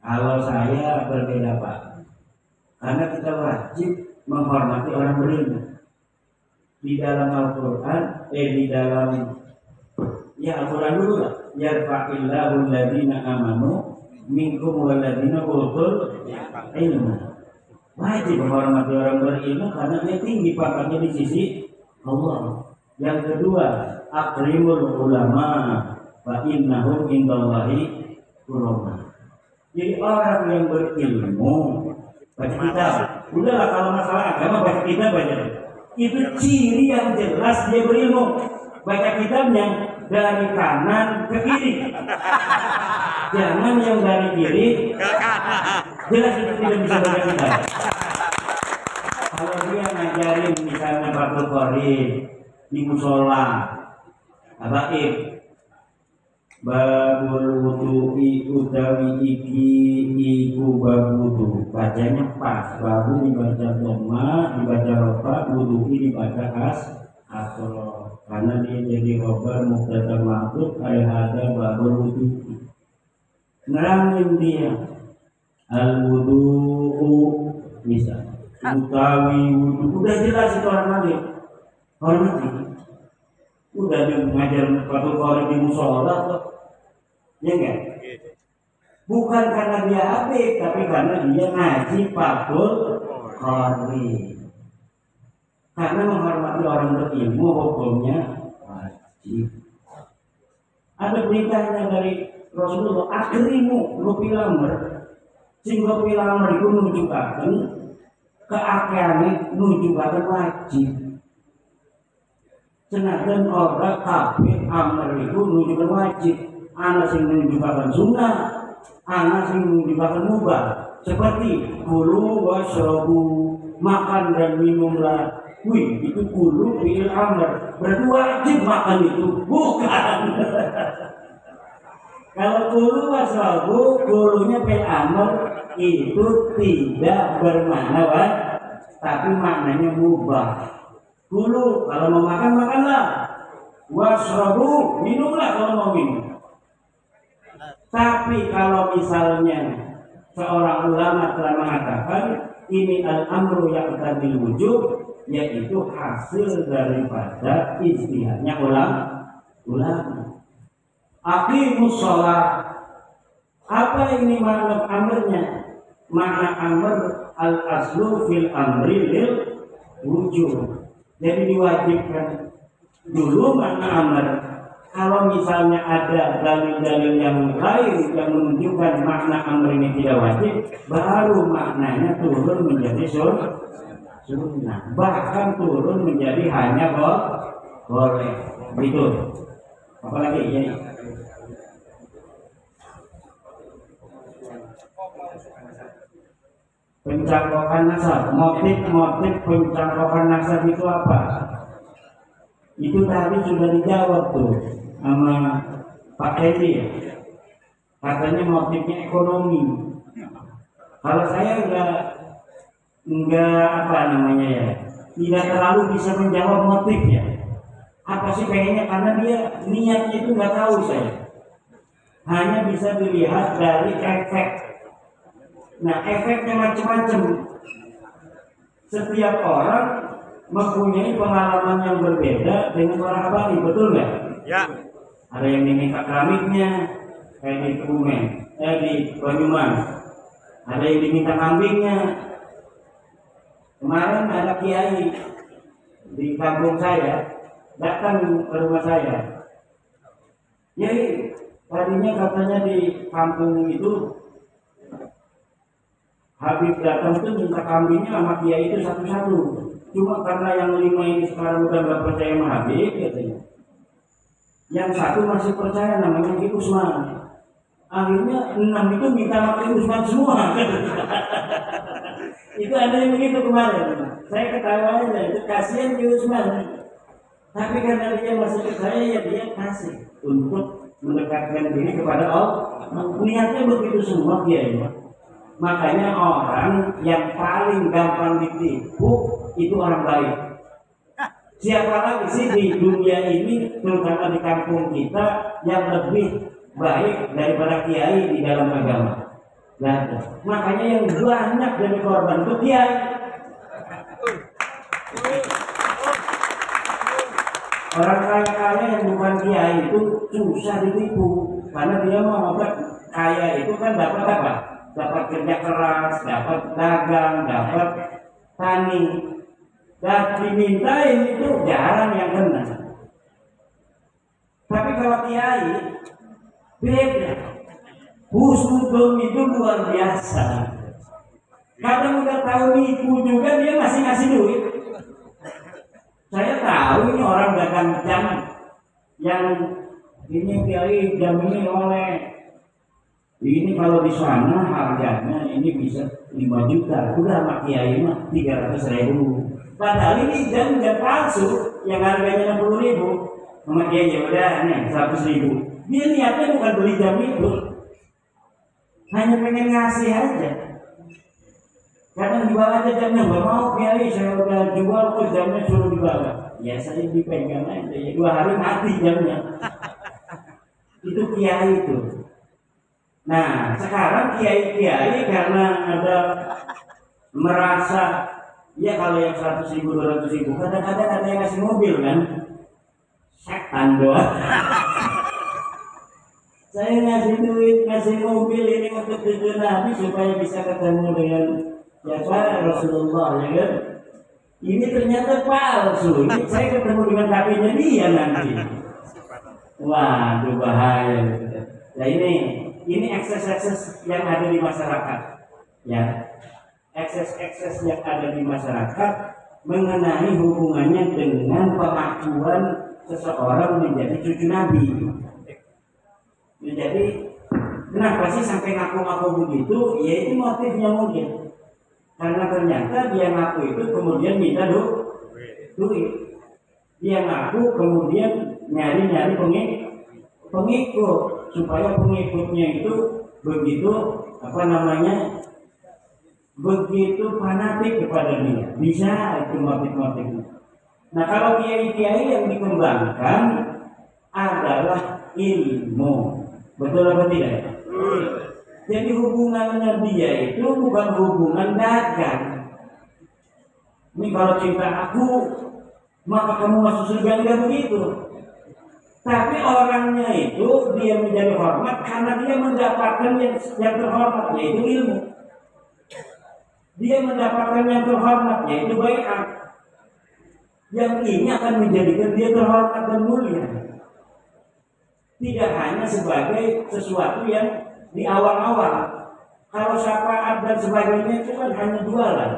Kalau saya berbeda Pak. Karena kita wajib menghormati orang berilmu. Di dalam Al-Quran, di dalam Al-Quran dulu lah. Yarfa'illahu alladhina amanu minkum walladhina utul ilmu. Wajib menghormati orang berilmu karena dia tinggi pangkatnya di sisi Allah. Yang kedua, akrimul ulama wa innahum indallahi ulama. Jadi orang yang berilmu baca kitab. Udahlah kalau masalah agama baca kitab banyak. Itu ciri yang jelas dia berilmu. Baca kitabnya dari kanan ke kiri. Jangan yang dari kiri ke kanan. Jelas itu tidak bisa baca kitab. Kalau dia ngajarin misalnya Fathul Qorib di musola, habaib, babul wudu'i utawi iki iku bab wudu. Bacanya pas, babu dibaca dhamma, dibaca rofa, wudu'i dibaca asro. Karena dia jadi khobar mubtada mahdhuf ada babul wudu'i. Nerangin dia al wudu'u bisa utawi wudu. Udah jelas itu orang lagi. Hormati. Udah dia mengajar Fathul Qorib di musola kok. Ya enggak? Bukan karena dia habib, tapi karena dia ngaji Fathul Qorib. Karena menghormati orang berilmu hukumnya wajib. Ada beritanya dari Rasulullah, akrimu lupi lamar, sing lupi lamar itu menunjukkan keakiane menunjukkan wajib. Senajan orang kafir amar itu menunjukkan wajib. Anak sing menunjukkan sunnah, anak sing menunjukkan mubah. Seperti kulu wasrobu, makan dan minumlah. Wih, itu kulu fi'il amr. Berarti wajib makan itu. Bukan. Kalau kulu wasrobu, kulunya fi'il amr itu tidak bermakna wajib, tapi maknanya mubah. Kulu, kalau mau makan, makanlah. Wasrobu, minumlah kalau mau minum. Tapi kalau misalnya seorang ulama telah mengatakan ini al-amru yang tadi wujud, yaitu hasil daripada ijtihadnya ulama. Aqimus shalah. Apa ini makna amrnya? Makna amr al-aslu fil amri lil wujud. Jadi diwajibkan dulu makna amr. Kalau misalnya ada dalil-dalil yang lain yang menunjukkan makna amr ini tidak wajib, baru maknanya turun menjadi sunnah, bahkan turun menjadi hanya boleh. Gitu. Apalagi ya. Pencangkokan nasab, motif pencangkokan nasab itu apa? Itu tadi sudah dijawab tuh sama Pak Edi ya. Katanya motifnya ekonomi. Kalau saya enggak apa namanya ya, tidak terlalu bisa menjawab motifnya. Apa sih pengennya, karena dia niatnya itu nggak tahu saya. Hanya bisa dilihat dari efek. Nah, efeknya macam-macam. Setiap orang mempunyai pengalaman yang berbeda dengan orang abadi, betul nggak? Ya. Ada yang diminta keramiknya, kayak di Kebumen, di Banyumas. Ada yang diminta kambingnya. Kemarin ada kiai di kampung saya datang ke rumah saya. Jadi tadinya katanya di kampung itu Habib datang tuh minta kambingnya sama kiai itu satu-satu. Cuma karena yang 5 ini sekarang udah nggak percaya sama Habib katanya. Yang satu masih percaya, namanya Ki Usman. Akhirnya 6 itu minta sama Ki Usman semua. Itu ada yang begitu kemarin. Saya ketawa aja, itu kasihan Ki Usman. Tapi karena dia masih percaya, ya dia kasih untuk mendekatkan diri kepada Allah. Niatnya begitu semua kiai. Makanya orang yang paling gampang ditipu itu orang baik. Siapa lagi sih di dunia ini, terutama di kampung kita, yang lebih baik daripada kiai di dalam agama? Nah, makanya yang banyak dari korban itu kiai. Orang kaya yang bukan kiai itu susah ditipu, karena dia mau kaya itu kan dapat apa? Dapat kerja keras, dapat dagang, dapat tani, dan dimintain itu jarang yang kena. Tapi kalau kiai beda, husnudon itu luar biasa. Kadang udah tahu nipu juga dia masih ngasih duit. Saya tahu ini orang dagang jam yang ini kiai jam ini oleh. Ini kalau di sana harganya ini bisa 5 juta, udah sama kiai mah 300.000. Padahal ini jam palsu yang harganya 60.000, sama kiai ya udah nih 100.000. Dia niatnya bukan beli jam itu, hanya pengen ngasih aja. Kadang dibawa aja jamnya, nggak mau kiai saya udah jual kok jamnya suruh dibawa. Ya saya dipegang aja, ya 2 hari mati jamnya. Itu kiai itu. Nah, sekarang kiai-kiai karena ada merasa, ya kalau yang 100.000, 200.000, kadang-kadang ada yang ngasih mobil kan, setan doang. Saya ngasih duit, ngasih mobil ini untuk tujuan Nabi supaya bisa ketemu dengan siapa? Rasulullah, ya kan? Ini ternyata palsu. Ini saya ketemu dengan kakinya dia nanti. Waduh, bahaya. Nah ini ekses-ekses yang ada di masyarakat, ya, ekses-ekses yang ada di masyarakat mengenai hubungannya dengan pengakuan seseorang menjadi cucu Nabi. Jadi kenapa sih sampai ngaku-ngaku begitu? Ya itu motifnya mungkin karena ternyata dia ngaku itu kemudian minta duit. Dia ngaku kemudian nyari-nyari pengikut supaya pengikutnya itu begitu begitu fanatik kepada dia. Bisa itu motif-motifnya. Nah, kalau kiai-kiai yang dikembangkan adalah ilmu, betul apa tidak? Jadi hubungannya dia itu bukan hubungan dagang. Ini kalau cinta aku maka kamu masuk surga, enggak begitu. Tapi orangnya itu dia menjadi hormat karena dia mendapatkan yang terhormat, yaitu ilmu. Dia mendapatkan yang terhormat, yaitu baiat. Yang ini akan menjadikan dia terhormat dan mulia. tidak hanya sebagai sesuatu yang di awal-awal. Kalau syafaat dan sebagainya itu kan hanya jualan.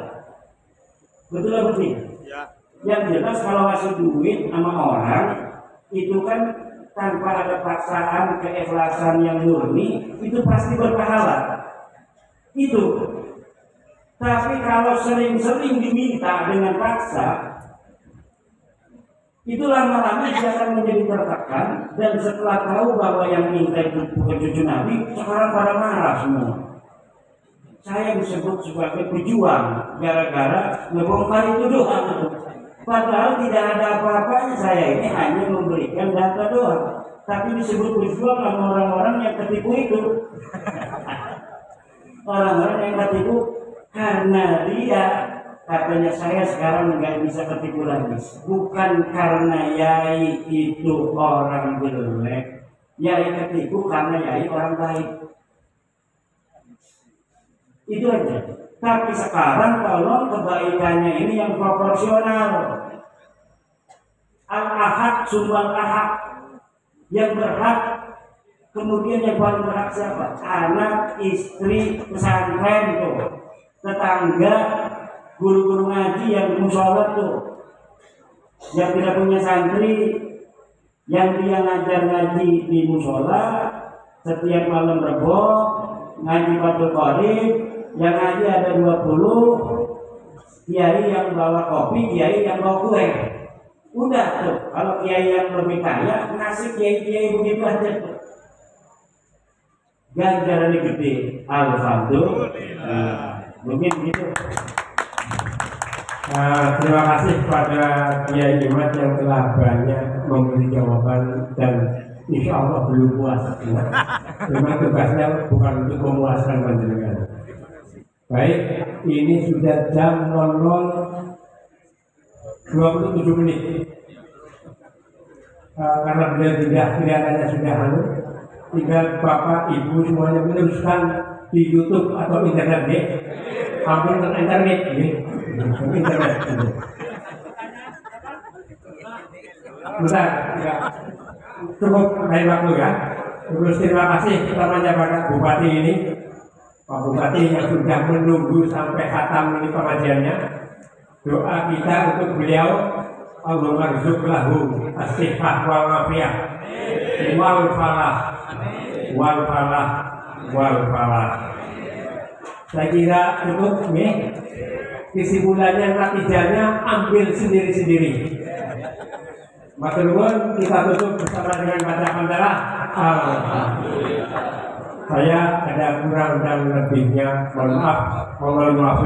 Betul atau tidak? Ya. Yang jelas kalau ngasih duit sama orang itu kan tanpa ada paksaan, keikhlasan yang murni, itu pasti berpahala. Itu. Tapi kalau sering-sering diminta dengan paksa, itu lama-lama dia akan menjadi tertekan, dan setelah tahu bahwa yang minta itu bukan cucu Nabi, sekarang pada marah semua. Saya disebut sebagai pejuang gara-gara ngebongkar itu doang. Padahal tidak ada apa-apanya, saya ini hanya memberikan data doang. Tapi disebut pejuang sama orang-orang yang ketipu itu. Orang-orang yang ketipu karena dia katanya saya sekarang nggak bisa ketipu lagi. Bukan karena yai itu orang jelek, yai ketipu karena yai orang baik. Itu aja. Tapi sekarang tolong kebaikannya ini yang proporsional. Al-ahad sumbang ahad, yang berhak. Kemudian yang paling berhak siapa? Anak, istri, pesantren tuh, tetangga, guru-guru ngaji yang musola tuh, yang tidak punya santri, yang dia ngajar ngaji di musola setiap malam Rebo, ngaji Fathul Qorib, yang ngaji ada 20, kiai yang bawa kopi, kiai yang bawa kue. Udah tuh, kalau kiai yang lebih kaya, nasib kiai-kiai begitu aja tuh. Ganjarannya gede, alhamdulillah. Mungkin gitu. Terima kasih kepada Kiai Imad yang telah banyak memberi jawaban dan insya Allah belum puas. Memang tugasnya bukan untuk memuaskan panjenengan. Baik, ini sudah jam 00:27 menit. Karena beliau tidak kelihatannya sudah tinggal Bapak Ibu semuanya meneruskan di YouTube atau internet nih. Hampir ke internet nih. Internet. Bentar, enggak. Cukup lain waktu ya. Terus terima kasih utamanya pada Bupati ini, Pak Bupati yang sudah menunggu sampai khatam ini pengajiannya. Doa kita untuk beliau, Allahumma rizq lahu as-sihhah wal afiyah wal falah wal falah wal falah. Saya kira cukup nih. Kesimpulannya, natijanya ambil sendiri-sendiri. Maka nuwun, kita tutup bersama dengan baca hamdalah. Saya ada kurang dan lebihnya, mohon maaf.